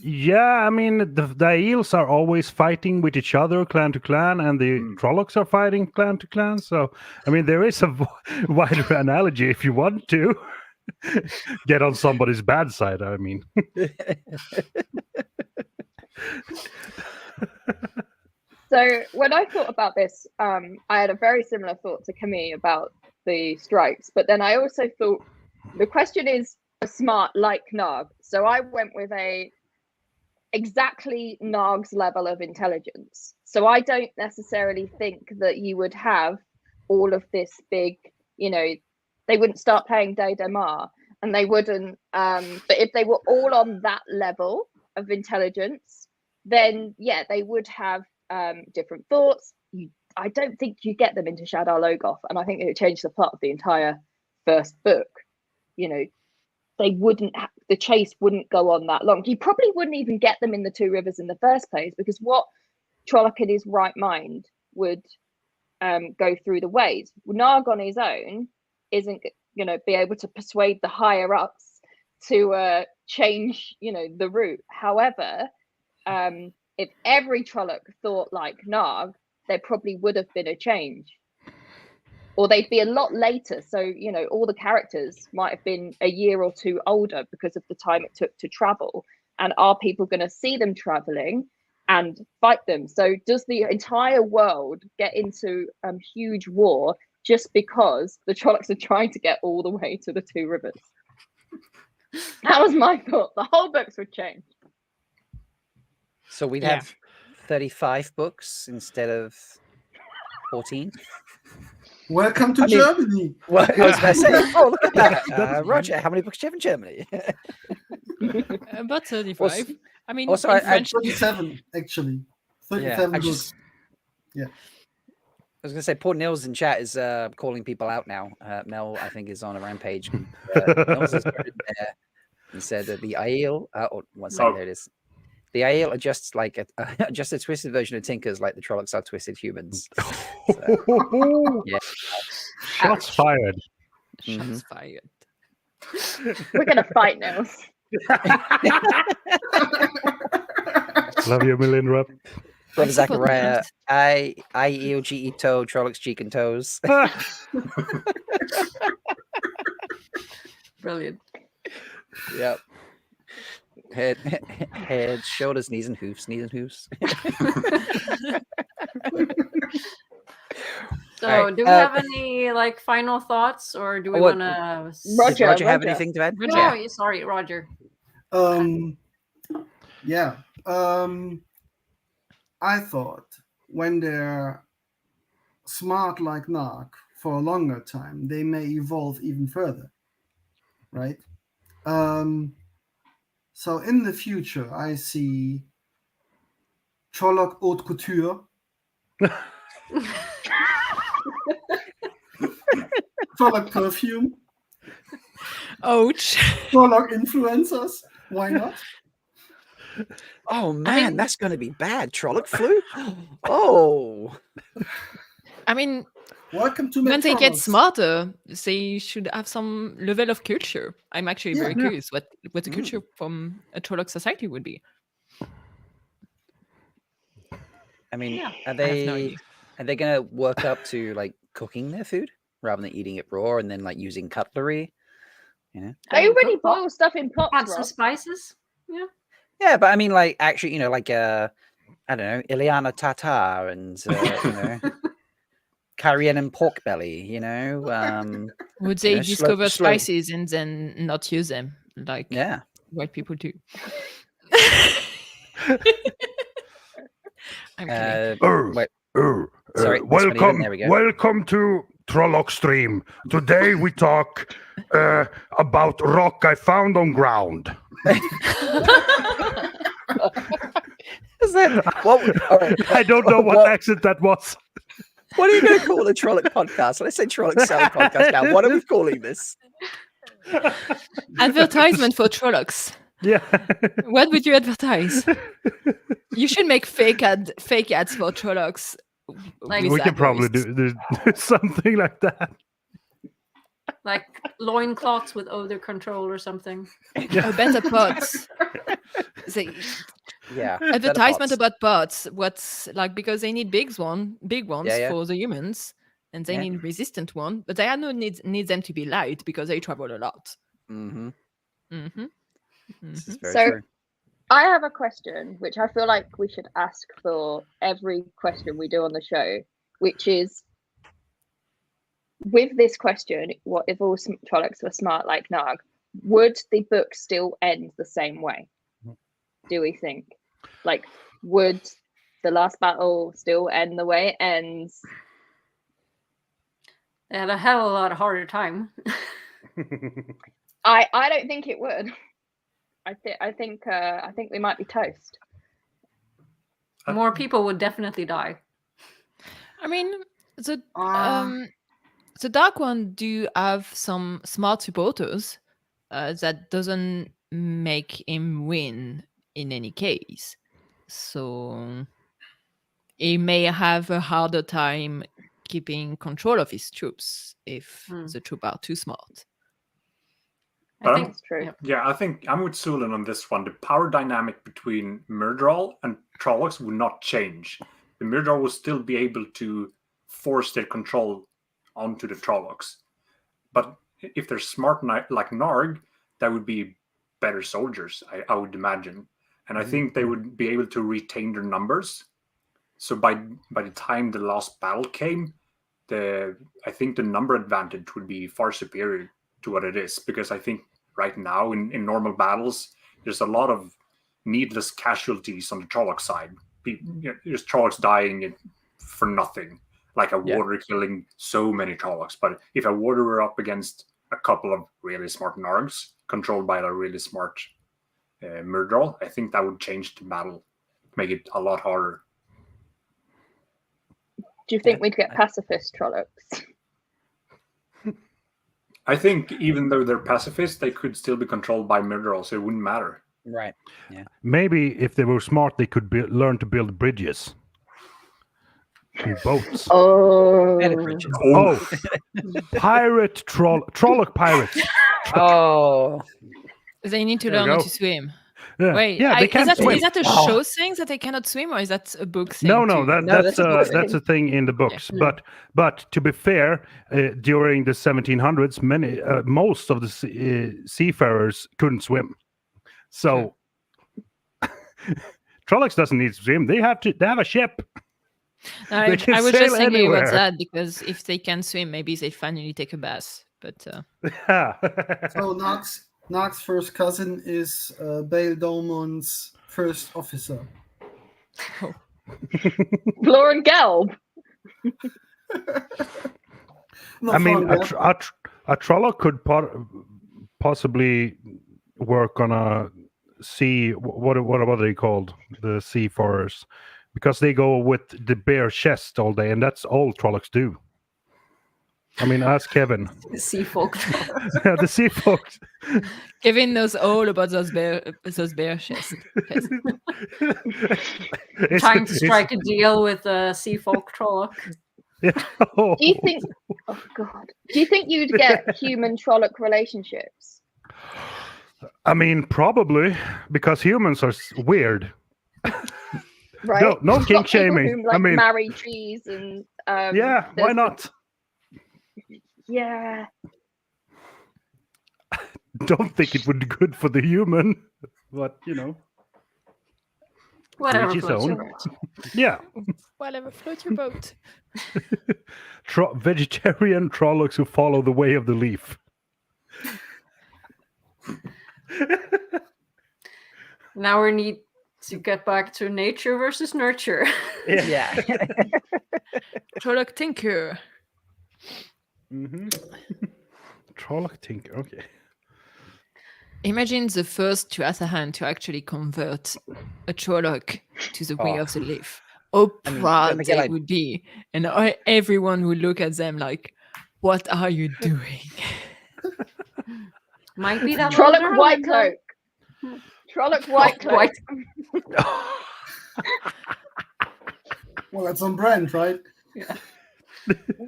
The eels are always fighting with each other, clan to clan, and the trollocs are fighting clan to clan. So, I mean, there is a wider analogy if you want to get on somebody's bad side. I mean, So when I thought about this, I had a very similar thought to Camille about the stripes, but then I also thought the question is smart like Narg. So I went with exactly Narg's level of intelligence. So I don't necessarily think that you would have all of this big, they wouldn't start playing Day Demar, and they wouldn't, but if they were all on that level of intelligence, then yeah, they would have different thoughts. I don't think you get them into Shadar Logoth, and I think it would change the plot of the entire first book. They wouldn't the chase wouldn't go on that long. You probably wouldn't even get them in the Two Rivers in the first place, because what Trolloc in his right mind would go through the ways. Narg on his own isn't be able to persuade the higher ups to change the route. However, if every Trolloc thought like Narg, there probably would have been a change, or they'd be a lot later. So all the characters might have been a year or two older because of the time it took to travel. And are people going to see them traveling and fight them? So does the entire world get into huge war just because the Trollocs are trying to get all the way to the Two Rivers? That was my thought. The whole books would change. So we'd have 35 books instead of 14. Welcome to Germany. Well, I was going to say, look at that. Roger, how many books do you have in Germany? About 35. I mean, also, in French, 37, actually. 37 books. Yeah. I was going to say, poor Nils in chat is calling people out now. Mel, I think, is on a rampage. Nils has put it there and said that the Aiel, one second, there it is. The Aiel are just like just a twisted version of Tinkers, like the Trollocs are twisted humans. So, yeah. Shots fired. Shots fired. We're going to fight now. Love you, Melinda. Brother Zachariah, Aiel, GE toe, Trollocs, cheek and toes. Brilliant. Yep. Head, shoulders, knees and hoofs, So, do we have any final thoughts, or do we want to? Roger, have anything to add? No, sorry, Roger. Yeah. I thought when they're smart like Narg for a longer time, they may evolve even further, right? So in the future, I see Trolloc haute couture, Trolloc perfume, ouch, Trolloc influencers. Why not? Oh man, that's going to be bad. Trolloc flu. Oh, I mean, welcome to when they get smarter, they should have some level of culture. I'm actually very curious what the culture from a Trolloc society would be. I mean, are they going to work up to cooking their food rather than eating it raw and then using cutlery? I already boil stuff in pots. Add some spices. Yeah. Yeah, but I mean, actually, I don't know, Ileana Tartar and Cayenne and pork belly. Would they discover spices and then not use them like white people do? I'm kidding. Sorry, welcome to Trolloc Stream. Today we talk about rock I found on ground. Is that what? All right. I don't know what accent that was. What are you going to call the Trolloc podcast? Let's say Trolloc Selling Podcast now. What are we calling this? Advertisement for trollocs. Yeah. What would you advertise? You should make fake ads for trollocs. Like, We with can that probably voice. do something like that. like loincloths with odor control or something. Or better pods. Say, Yeah. advertisement Better about pods. What's like, because they need big ones Yeah. for the humans, and they Yeah. need resistant one, but they are no need them to be light because they travel a lot. Mm-hmm. Mm-hmm. This is very So- true. I have a question, which I feel like we should ask for every question we do on the show, which is, with this question, what if all Trollocs were smart like Narg? Would the book still end the same way? Do we think? Like, would the last battle still end the way it ends? They had a hell of a lot harder time. I don't think it would. I think we might be toast. More people would definitely die. I mean, the Dark One do have some smart supporters that doesn't make him win in any case. So he may have a harder time keeping control of his troops if the troops are too smart. I think That's true. yeah. Yeah, I think I'm with Sulin on this one. The power dynamic between Androl and Trollocs would not change. The Androl will still be able to force their control onto the Trollocs. But if they're smart like Narg, that would be better soldiers, I would imagine. And I think they would be able to retain their numbers. So by the time the last battle came, I think the number advantage would be far superior to what it is, because I think right now in normal battles there's a lot of needless casualties on the Trolloc side. There's Trollocs dying for nothing, like a warder killing so many Trollocs. But if a warder were up against a couple of really smart Nargs controlled by a really smart Androl, I think that would change the battle, make it a lot harder. Do you think we'd get pacifist Trollocs? I think even though they're pacifists, they could still be controlled by Androl, so it wouldn't matter. Right. Yeah. Maybe if they were smart, they could learn to build bridges. And boats. Better bridges. Oh, pirate Trolloc pirates. Oh. They need to There you learn how go. to swim. Yeah, Wait, yeah, they is can't that swim. a show thing that they cannot swim, or is that a book thing? No, too? that's a book thing. that's a thing in the books. But to be fair, during the 1700s, most of the seafarers couldn't swim. So Trollocs doesn't need to swim. They have a ship. I can was sail just thinking anywhere. about that, because if they can swim, maybe they finally take a bath. But So Narg's first cousin is Bail Dolmon's first officer. Lauren Gelb. Not I mean, far enough. a Trolloc could possibly work on a sea. What are they called? The seafarers, because they go with the bare chest all day, and that's all Trollocs do. I mean, ask Kevin. The sea folk. The sea folks. Kevin knows all about those bear chests. Trying to strike a deal with a sea folk Trolloc. Yeah. Oh. Do you think? Oh God. Do you think you'd get human Trolloc relationships? I mean, probably, because humans are Right. weird. No You've king got people shaming. who, like, I mean, marry trees and. yeah, why there's- not? Yeah. Don't think it would be good for the human, but you know, Whatever Each his floats own. your boat. yeah. Whatever, float your boat. Vegetarian Trollocs who follow the way of the leaf. Now we need to get back to nature versus nurture. Yeah. Trolloc Tinker. Mm-hmm. Trolloc Tinker. Okay. Imagine the first Tuathahan to actually convert a Trolloc to the way of the leaf. How I mean, proud don't they get, they like- would be. And everyone would look at them like, what are you doing? Might be that Trolloc older white than the- cloak. Trolloc white cloak. White. Well, that's on brand, right?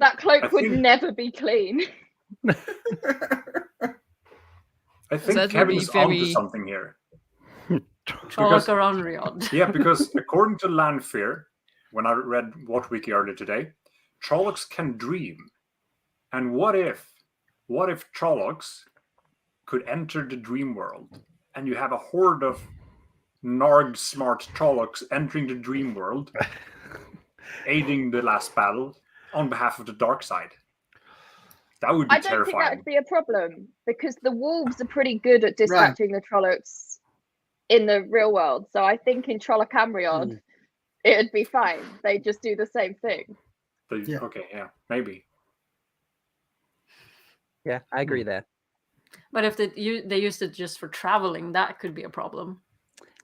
That cloak I would think- never be clean. I think That would Kevin's be onto very- something here. Trolloc or Onrod. Yeah, because according to Lanfear, when I read What Wiki earlier today, Trollocs can dream. And what if Trollocs could enter the dream world, and you have a horde of Narg smart Trollocs entering the dream world, aiding the last battle on behalf of the dark side? That would be I don't think that terrifying. would be a problem because the wolves are pretty good at dispatching the Trollocs in the real world. So I think in Trollocamrion, it'd be fine. They just do the same thing. Yeah. Okay, yeah, maybe. Yeah, I agree there. But if they used it just for traveling, that could be a problem.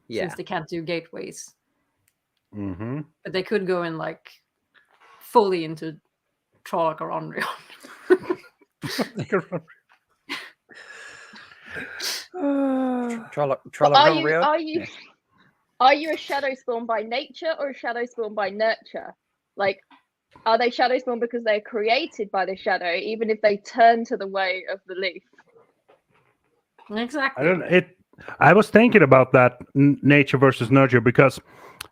Yeah. Since they can't do gateways. Mm-hmm. But they could go in like fully into Trolloc or Onrod. Trolloc But Rio? are you a shadow spawn by nature or a shadow spawn by nurture? Like, are they shadow spawn because they're created by the shadow, even if they turn to the way of the leaf? Exactly. I was thinking about that nature versus nurture, because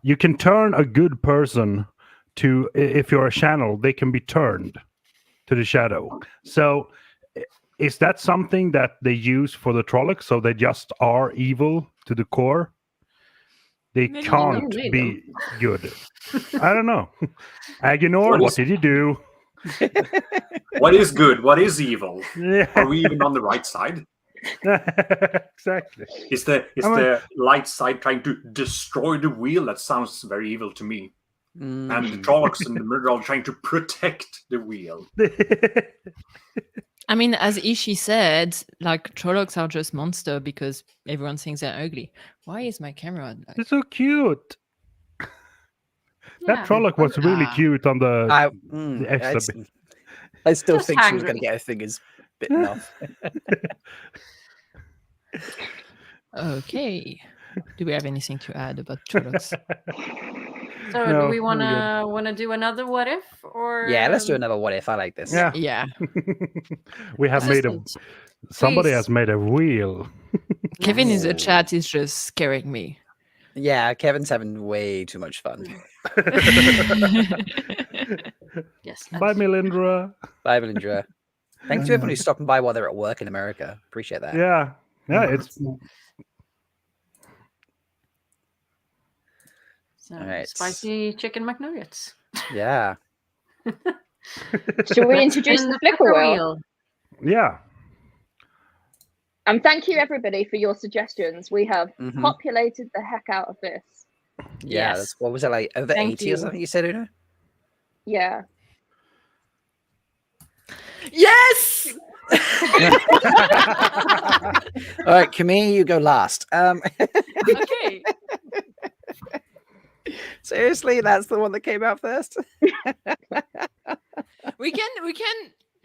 you can turn a good person to, if you're a channel, they can be turned to the shadow. So is that something that they use for the Trollocs? So they just are evil to the core? They Maybe can't they be good. I don't know. Aginor, what did you do? What is good? What is evil? Yeah. Are we even on the right side? Exactly. Is the light side trying to destroy the wheel? That sounds very evil to me. And the Trollocs and the Mirror are trying to protect the wheel. I mean, as Ishi said, like Trollocs are just monster because everyone thinks they're ugly. Why is my camera like... It's so cute. That Trolloc was really cute on the exhibit. I still Just think she was hungry. going to get her fingers bitten off. Okay. Do we have anything to add about Trollocs? So No, do we we're good. wanna do another what if, or Yeah, let's do another what if. I like this. Yeah. Yeah. We have made a. Assistant, Somebody please. has made a wheel. Kevin in the Ooh. chat is just scaring me. Yeah, Kevin's having way too much fun. Yes. Bye, Melindra. Bye, Valindra. Thanks to everyone who's stopping by while they're at work in America. Appreciate that. Yeah. Yeah, it's So, Alright. spicy chicken McNuggets. Yeah. Should we introduce In the Flicker wheel? wheel. yeah. And thank you everybody for your suggestions. We have Mhm. populated the heck out of this. Yeah. Yes. That's, what was it, like over Thank 80 or you. something you said, Una? Yeah. Yes! All right, Camille, you go last. Okay. Seriously, that's the one that came out first? We can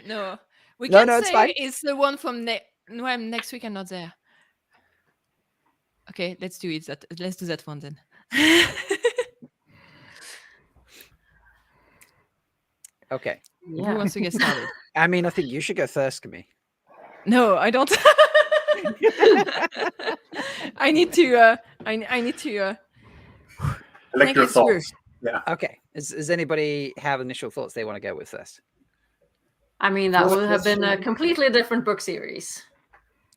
no. We No, can no, it's say fine. it's the one from next week. I'm not there. Okay, let's do it. Let's do that one then. Okay. Who Yeah. wants to get started? I mean, I think you should go first, Camille. No, I don't. I need to. I need to. Collect think your it's through. thoughts. Yeah. Okay. Does anybody have initial thoughts they want to go with first? I mean, that First would have been a question. completely different book series.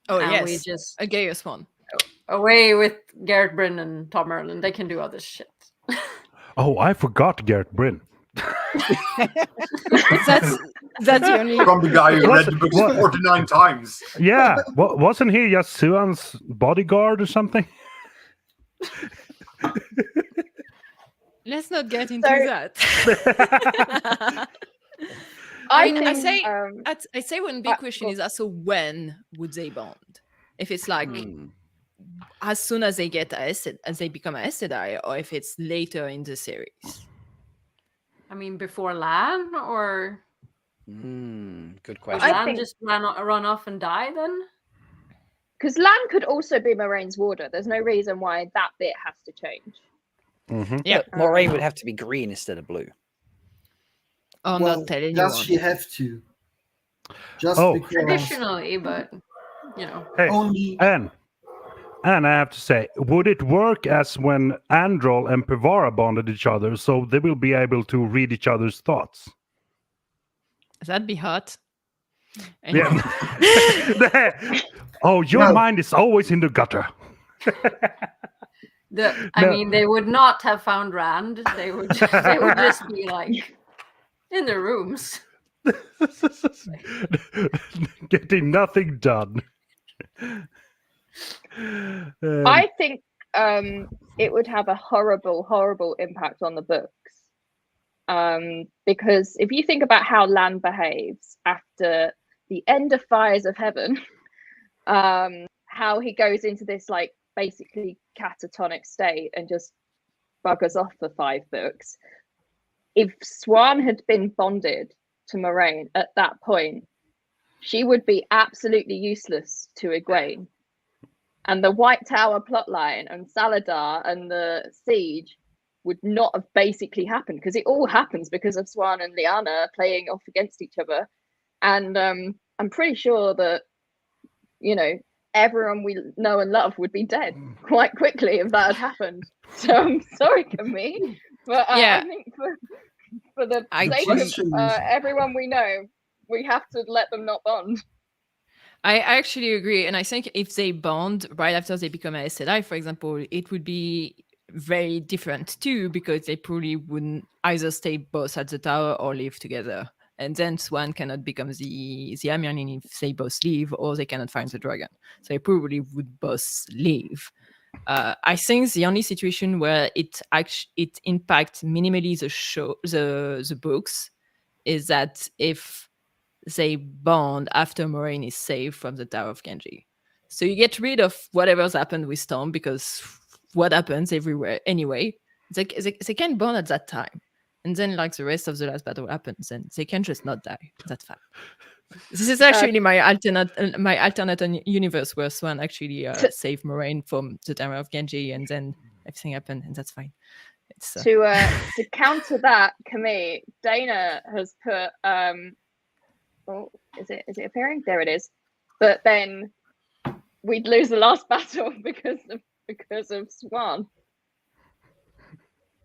Oh and we yes, just a gayest one. away with Garrett Bryn and Tom Merlin. They can do other shit. Oh, I forgot Garrett Bryn. That's the only. From the guy who What- read the books what- 49 times. Yeah. Wasn't he just Suan's bodyguard or something? Let's not get into So- that. I mean, I think, say- um, I say one big Ah, question go- is also when would they bond? If it's like as soon as they get as they become Aes Sedai, or if it's later in the series. I mean, before Lan, or Good would question. Lan just run off and die then? Because Lan could also be Moiraine's warder. There's no reason why that bit has to change. Yeah. But Moiraine would have to be green instead of blue. Or Well, not tell anyone. does she have to? Just because Traditionally, but Hey, only and I have to say, would it work as when Androl and Pevara bonded each other, so they will be able to read each other's thoughts? That'd be hot. Anyway. Yeah. Oh, your mind is always in the gutter. I mean, they would not have found Rand. They would just be like in the rooms. Getting nothing done. I think it would have a horrible impact on the books. Because if you think about how Lan behaves after the end of Fires of Heaven, how he goes into this like basically catatonic state and just buggers off for 5 books. If Siuan had been bonded to Moiraine at that point, she would be absolutely useless to Egwene. And the White Tower plotline and Saladar and the siege would not have basically happened, because it all happens because of Siuan and Lyanna playing off against each other. And I'm pretty sure that, everyone we know and love would be dead quite quickly if that had happened. So I'm sorry, Camille, but I think for the sake of everyone we know, we have to let them not bond. I actually agree, and I think if they bond right after they become Aes Sedai, for example, it would be very different too, because they probably wouldn't either stay both at the tower or live together. And then Siuan cannot become the Amyrlin if they both leave, or they cannot find the dragon. So they probably would both leave. I think the only situation where it impacts minimally the books is that if they bond after Moiraine is saved from the Tower of Genji. So you get rid of whatever's happened with Storm, because what happens everywhere anyway, they can bond at that time. And then like the rest of the last battle happens and they can just not die. That's fine. This is actually my alternate universe where Siuan actually saved Moiraine from the Tower of Genji, and then everything happened, and that's fine. It's, To counter that, Camille, Dana has put is it appearing? There it is. But then we'd lose the last battle because of Siuan.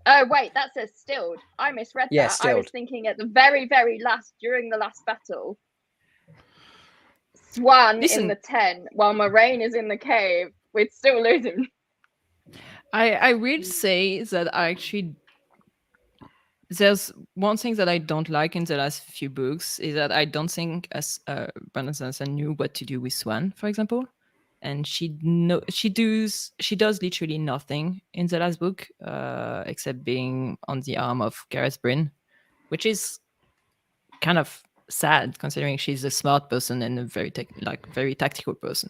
Oh wait, that says stilled. I misread that. Stilled. I was thinking at the very, very last, during the last battle, Siuan in the tent while Moiraine is in the cave, we'd still lose him. I will say that there's one thing that I don't like in the last few books is that I don't think Brandon Sanderson knew what to do with Siuan, for example. And she does literally nothing in the last book, except being on the arm of Gareth Bryn, which is kind of sad considering she's a smart person and a very very tactical person.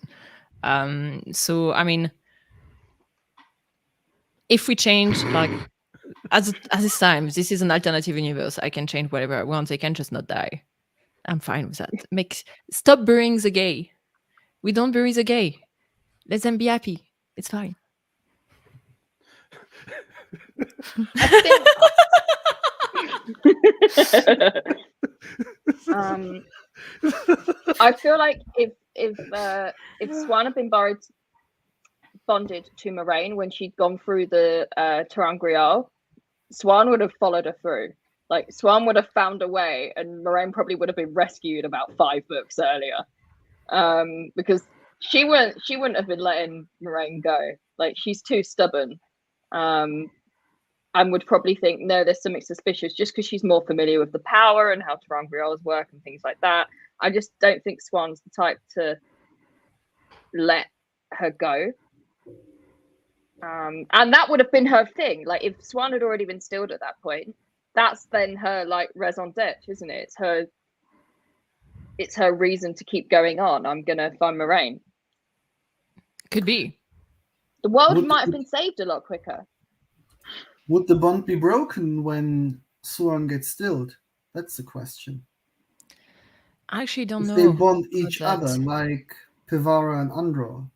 So I mean, if we change as this time, this is an alternative universe. I can change whatever I want. They can just not die. I'm fine with that. Stop burying the gay. We don't bury the gay. Let them be happy. It's fine. I feel like if Siuan had been bonded to Moiraine when she'd gone through the Terangrial, Siuan would have followed her through. Like Siuan would have found a way, and Moiraine probably would have been rescued about 5 books earlier. Because she wouldn't have been letting Moiraine go. Like she's too stubborn. And would probably think, no, there's something suspicious, just because she's more familiar with the power and how Terangrials work and things like that. I just don't think Siuan's the type to let her go. And that would have been her thing. Like if Siuan had already been stilled at that point, that's then her like raison d'etre, isn't it? It's her reason to keep going on. I'm gonna find Moiraine. Could be. The world Would- might have been saved a lot quicker. Would the bond be broken when Suan gets stilled? That's the question. I actually don't If know. they bond each about other, that. like Pivara and Androl,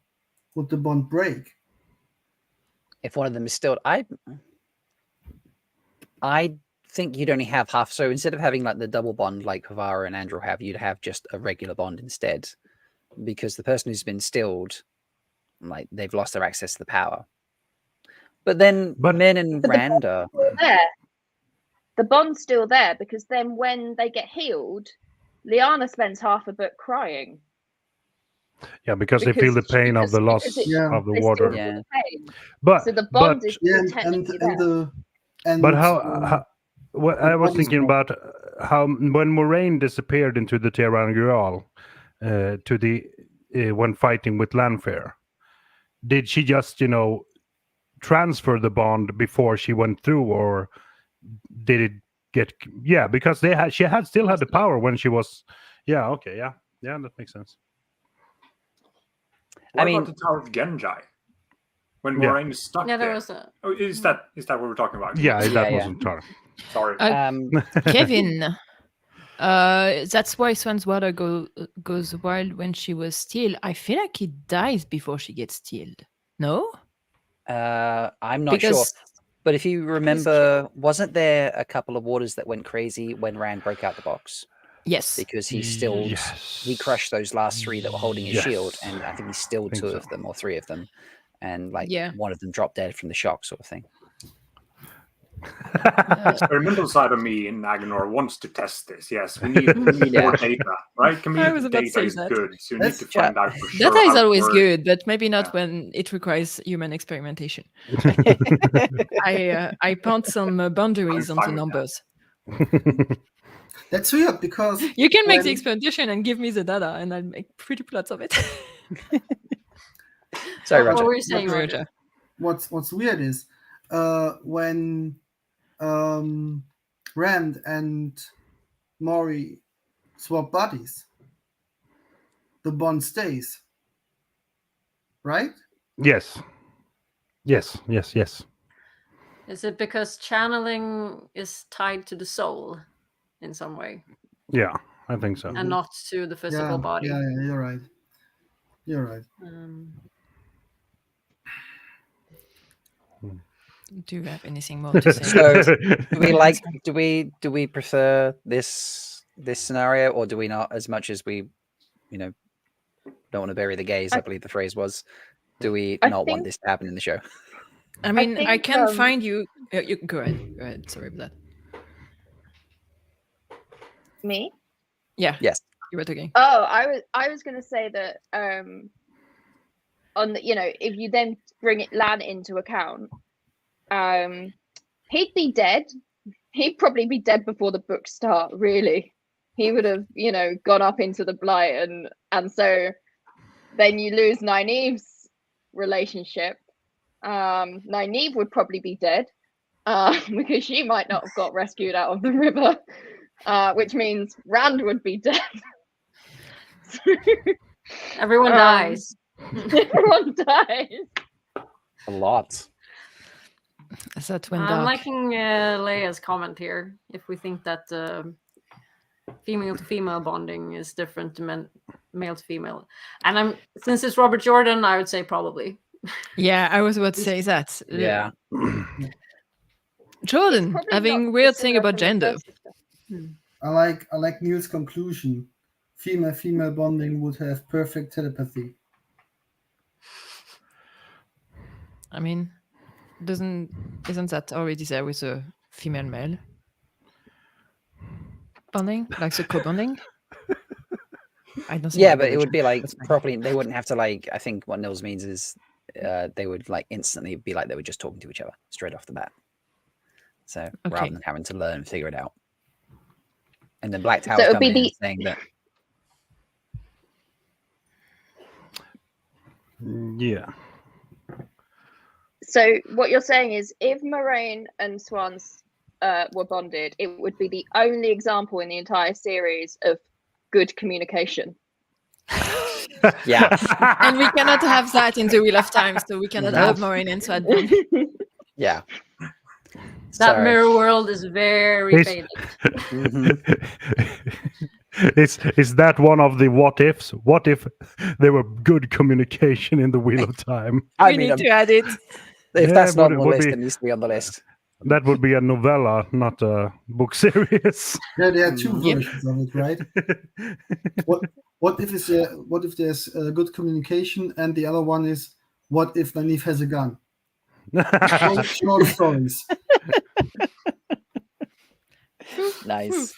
would the bond break? If one of them is still, I think you'd only have half. So instead of having like the double bond like Pavara and Androl have, you'd have just a regular bond instead, because the person who's been stilled, like they've lost their access to the power. But then Min and But the Rand bond's are. still there. The bond's still there because then when they get healed, Lyanna spends half a book crying. Yeah, because they feel the pain of the loss because of the they still water. feel Yeah. the pain. But So the bond but is still Yeah, and technically and there. the and but how what I was body's thinking not- about how when Moraine disappeared into the Terran Graal to the when fighting with Lanfear, did she just transfer the bond before she went through, or did it get because she still had the power when she was that makes sense. What I mean- about the Tower of Genji? When Yeah. Moraine is stuck Yeah, there there. was a. Oh, is that what we're talking about? Yeah, that Yeah. wasn't Tar. Sorry. Kevin, that's why Swan's water goes wild when she was still. I feel like he dies before she gets stilled. No? I'm not sure. But if you remember, wasn't there a couple of waters that went crazy when Rand broke out the box? Yes. Because he stilled, he crushed those last three that were holding his shield, and I think he stilled Think two so. of them or three of them, and like Yeah. one of them dropped dead from the shock, sort of thing. Experimental side of me in Aginor wants to test this. Yes, we need more data, right? Camille, I was the about to data say is that. good, so you need That's- to find out for sure. Data is how it always works. good, but maybe not Yeah. when it requires human experimentation. I found some boundaries I'm on the fine with numbers. That's weird because You can make the when- experimentation and give me the data, and I'll make pretty plots of it. Sorry, What Roger. were you saying, Roger. Roger? what's weird is when Rand and Maury swap bodies, the bond stays, right? Yes. Is it because channeling is tied to the soul in some way Yeah, I think so. and not to the physical body? Yeah, you're right. You're right. Do you have anything more to say? So, do we prefer this scenario, or do we not? As much as we, don't want to bury the gays, I believe the phrase was. Do we I not want think- this to happen in the show? I mean, I think, can find you. You go ahead. Go ahead. Sorry about that. Me? Yeah. Yes. You were talking. Oh, I was going to say that on the, if you then bring Lan into account, he'd be dead. He'd probably be dead before the book start. Really, he would have gone up into the blight, and so then you lose Nynaeve's relationship. Nynaeve would probably be dead because she might not have got rescued out of the river, which means Rand would be dead. Everyone dies. Everyone dies. A lot. Is that when I'm dark? liking Leia's comment here. If we think that female to female bonding is different to male to female, and since it's Robert Jordan, I would say probably. Yeah, I was about to say that. Yeah. Jordan, Probably having not weird thing dissimilar about from the gender. first. I like Neil's conclusion. Female bonding would have perfect telepathy. I mean, isn't that already there with a female male bonding, like the co-bonding? I don't. Yeah, but it would be like properly. They wouldn't have to like. I think what Nils means is they would like instantly be like they were just talking to each other straight off the bat. So rather than having to learn and figure it out, and then Black Tower's it would be coming in the- saying that. Yeah. So what you're saying is, if Moraine and Swans were bonded, it would be the only example in the entire series of good communication. Yeah. And we cannot have that in the Wheel of Time, so we cannot have Moraine and Swan. Yeah. That Sorry. mirror world is very It's- faded. Is that one of the what ifs? What if there were good communication in the Wheel of Time? I We mean, need to add it. if Yeah, that's not on would- the would list, be- it needs to be on the list. That would be a novella, not a book series. Yeah, there are two Yep. versions of it, right? What if there's good communication, and the other one is what if Nynaeve has a gun? Short stories. Nice.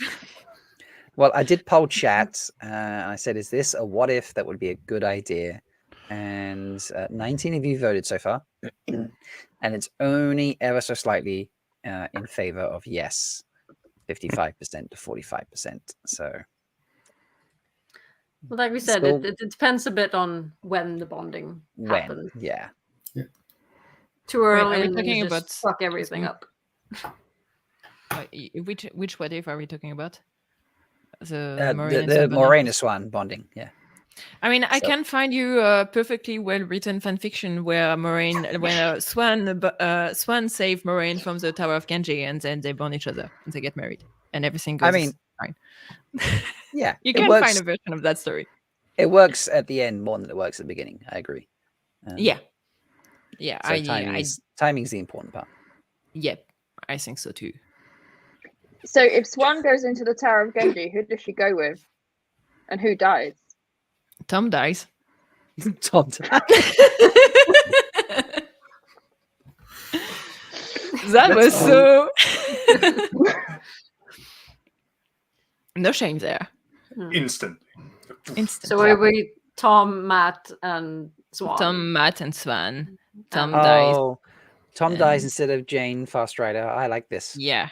Well, I did poll chat. I said, is this a what if that would be a good idea? And 19 of you voted so far. And it's only ever so slightly in favor of yes, 55% to 45%. So Well, like we said, Still- it depends a bit on when the bonding happens. when? Yeah. Too Wait, early, are we and then you talking just about- fuck everything up. Which what if are we talking about? The Moraine and The Swan Moraine and Swan bonding. Yeah. I mean, I So- can find you a perfectly well-written fanfiction where Swan saved Moraine from the Tower of Genji, and then they bond each other and they get married, and everything goes. I mean, fine. Yeah. You it can works, find a version of that story. It works at the end more than it works at the beginning. I agree. Yeah. So timing's the important part. I think so too. So if Swan goes into the Tower of Genji, who does she go with? And who dies? Tom dies. Tom. That was so. No shame there. Instant. Instant. So we Tom, Matt, and Swan. Tom, Matt, and Swan. Tom dies. Oh, Tom dies instead of Jane Fast Rider. I like this. Yeah.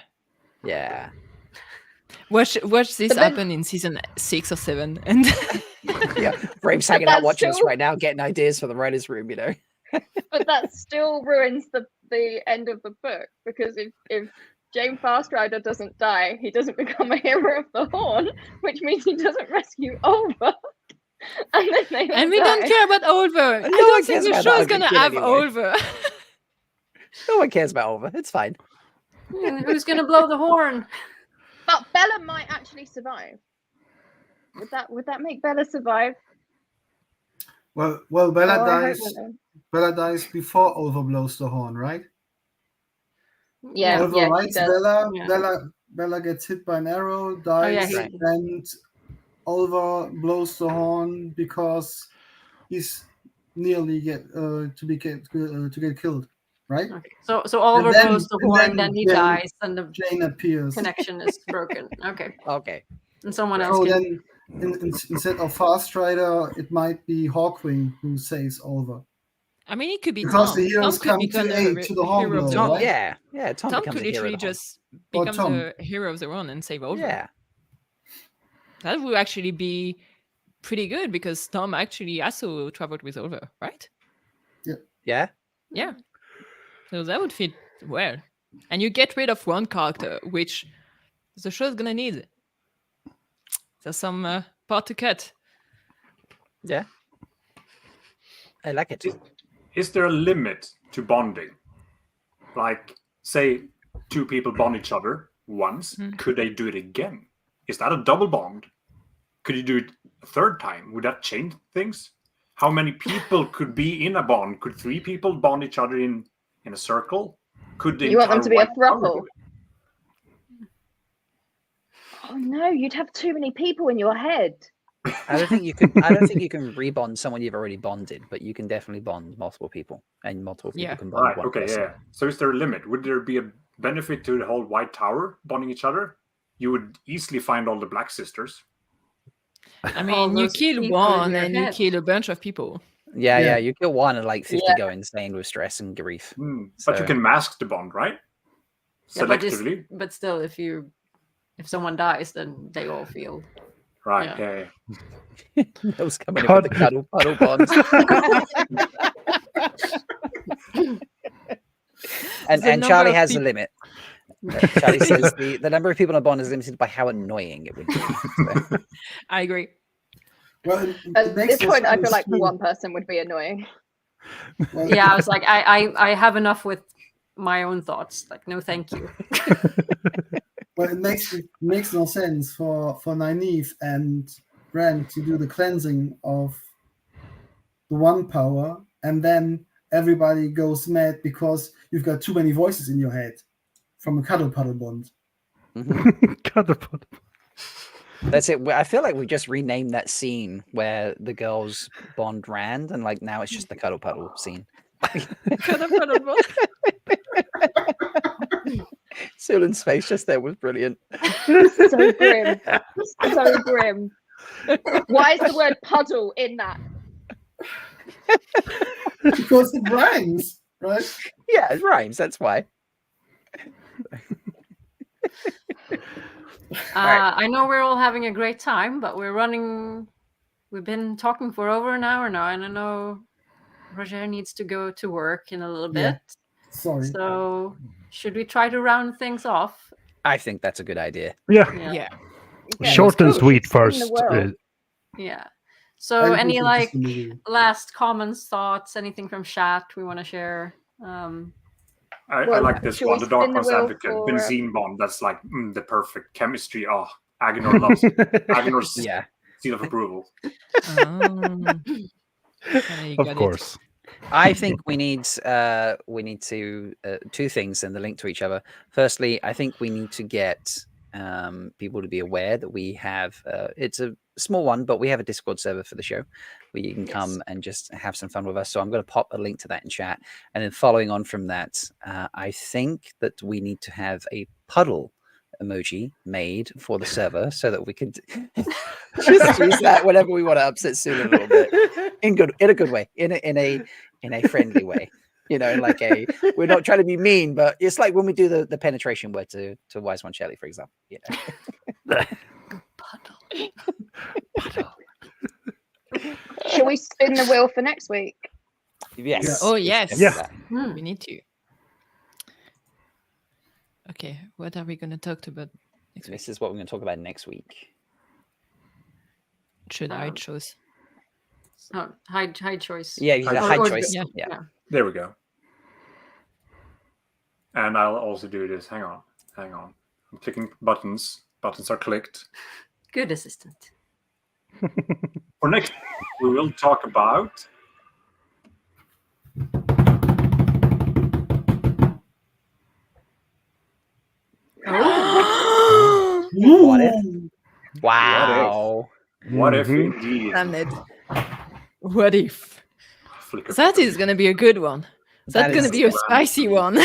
Yeah. Watch this But then- happen in season 6 or 7, and Yeah. Brave's hanging out that's watching us still- right now, getting ideas for the writer's room, you know. But that still ruins the end of the book, because if Jane Fastrider doesn't die, he doesn't become a hero of the Horn, which means he doesn't rescue Olva. And then they all and we die. don't care about Olver. No I one don't think cares the about show that is gonna kid have anyway. Olver. No one cares about Oliver. It's fine. Who's gonna blow the horn? But Bella might actually survive. Would that make Bella survive? Well, Oh, Bella I hope dies. not. Bella dies before Olva blows the horn, right? Yeah, Olva yeah, she rides does. Bella. Yeah. Bella gets hit by an arrow, dies, yeah, and Olva blows the horn because he's nearly to get killed, right? Okay. So Oliver And then- blows the and horn, then then he Jane- dies, and the Jane appears. connection is broken. Okay. Okay. And someone else So can. then, instead of Fast Rider, it might be Hawkwing who saves Olva. I mean, it could be Because Tom. the heroes Tom could come to become aid the to the horn hero of the blow, Tom, Horn. right? yeah. Tom Tom becomes could a hero literally of the Horn. just Or become Tom. the hero of the run and save Olver. Yeah. That would actually be pretty good because Tom actually also traveled with Olver, right? Yeah. Yeah. So that would fit well. And you get rid of one character, which the show's gonna need. There's some part to cut. Yeah. I like it. Is there a limit to bonding? Like, say, two people bond each other once. Could they do it again? Is that a double bond? Could you do it a third time? Would that change things? How many people could be in a bond? Could 3 people bond each other in a circle? Could the You want them entire to be a White Tower throuple? do it? Oh no, you'd have too many people in your head. I don't think you can. I don't think you can rebond someone you've already bonded, but you can definitely bond multiple people, and multiple people Yeah. can bond Right. one Okay. person. Yeah. So is there a limit? Would there be a benefit to the whole White Tower bonding each other? You would easily find all the Black Sisters. I All mean, you those kill people one in your and you head. kill a bunch of people. Yeah, Yeah. yeah. You kill one and like 50 Yeah. go insane with stress and grief. But you So- can mask the bond, right? Yeah, Selectively. but still, if someone dies, then they all feel. Right. Yeah. Yeah. Those coming in with the cuddle puddle bonds. and The and Charlie number of has a peop- limit. Charlie says the number of people in a bond is limited by how annoying it would be. So, I agree. Well, At this point, I feel like the one person would be annoying. Well, Yeah, I was like, I have enough with my own thoughts. Like, no, thank you. Well, it makes no sense for Nynaeve and Ren to do the cleansing of the one power, and then everybody goes mad because you've got too many voices in your head from a cuddle puddle bond. That's it. I feel like we just renamed that scene where the girls bond Rand, and like now it's just the cuddle puddle scene. Sulin's face just there was brilliant. So grim. So grim. Why is the word puddle in that? Because it rhymes, right? Yeah, it rhymes. That's why. I know we're all having a great time, but we've been talking for over an hour now, and I know Roger needs to go to work in a little bit. Yeah. Sorry. So should we try to round things off? I think that's a good idea. Yeah. Short and sweet In first. the world. Yeah. So I any think like it's just a movie. last comments, thoughts, anything from chat we want to share? I Well, like this should one, we the Dark spin the One's wheel Advocate, for, benzene bond. That's like the perfect chemistry. Oh, Aginor loves it. Aginor's Yeah, seal of approval. Of course. I think we need to two things and the link to each other. Firstly, I think we need to get people to be aware that we have it's a small one, but we have a Discord server for the show where you can come and just have some fun with us. So I'm going to pop a link to that in chat, and then following on from that, I think that we need to have a puddle emoji made for the server so that we could just use that whenever we want to upset Sulin a little bit in a good way, in a friendly way. You know, like we're not trying to be mean, but it's like when we do the penetration word to Wise One Shelley, for example. You know. Puddle. Shall we spin the wheel for next week? Yes. Yeah. Oh, yes. Yeah. We need to. Okay, what are we going to talk about next week? This is what we're going to talk about next week. Should I choose? Oh, high choice. Yeah, you High a high or- choice. yeah. Yeah. There we go. And I'll also do this. Hang on. I'm clicking buttons. Buttons are clicked. Good assistant. For next week, we will talk about What if? Wow. what if Mhm. indeed. Damn it. What if? Flicker That is going to be a good one. That's going to is be a grand. spicy one.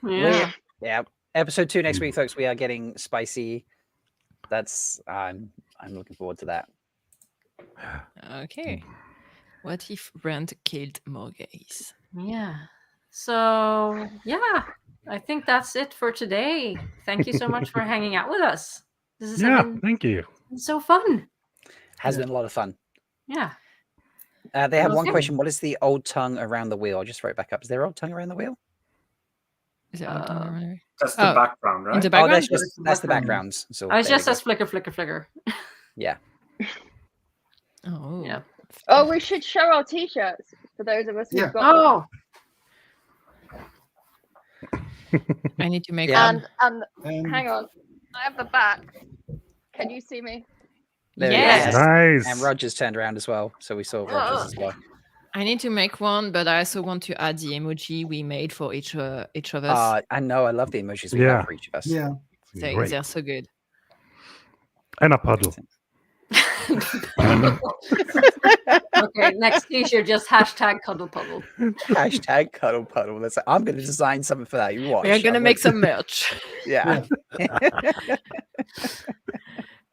Yeah. Yeah. Episode 2 next week, folks. We are getting spicy. That's I'm looking forward to that. Okay. What if Brand killed Morghese? Yeah. So, yeah, I think that's it for today. Thank you so much for hanging out with us. This has Yeah, been thank you. so fun. Has been a lot of fun. Yeah. They have one Okay. question. What is the old tongue around the wheel? I'll just write back up. Is there old tongue around the wheel? Is it out on the runway? That's the Oh, background, right? In the Oh, background? that's the backgrounds. So I was there just we go. says flicker, flicker, flicker. Yeah. Oh. Yeah. Oh, we should show our t-shirts for those of us who've Yeah. got them. Oh, I need to make Yeah. one. And hang on, I have the back. Can you see me? There we go. Yes. Nice. And Roger's turned around as well. So we saw Roger's as well. I need to make one, but I also want to add the emoji we made for each of us. I know. I love the emojis we Yeah. have for each of us. Yeah. They're so good. And a puddle. okay. Next t-shirt, just hashtag cuddle puddle. Hashtag cuddle puddle. I'm going to design something for that. You watch. We are going to I'm make some merch. Yeah.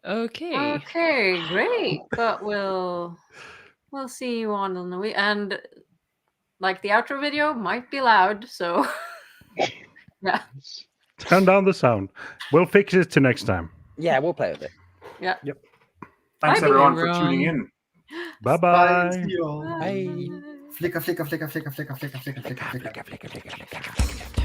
Okay. Okay, great. But we'll see you on the week. And like the outro video might be loud, so yeah. Turn down the sound. We'll fix it to next time. Yeah, we'll play with it. Yeah. Thanks Bye, everyone for everyone. tuning in. Bye-bye. See you all. Bye. Flicker, flicker, flicker, flicker, flicker, flicker, flicker, flicker, flicker.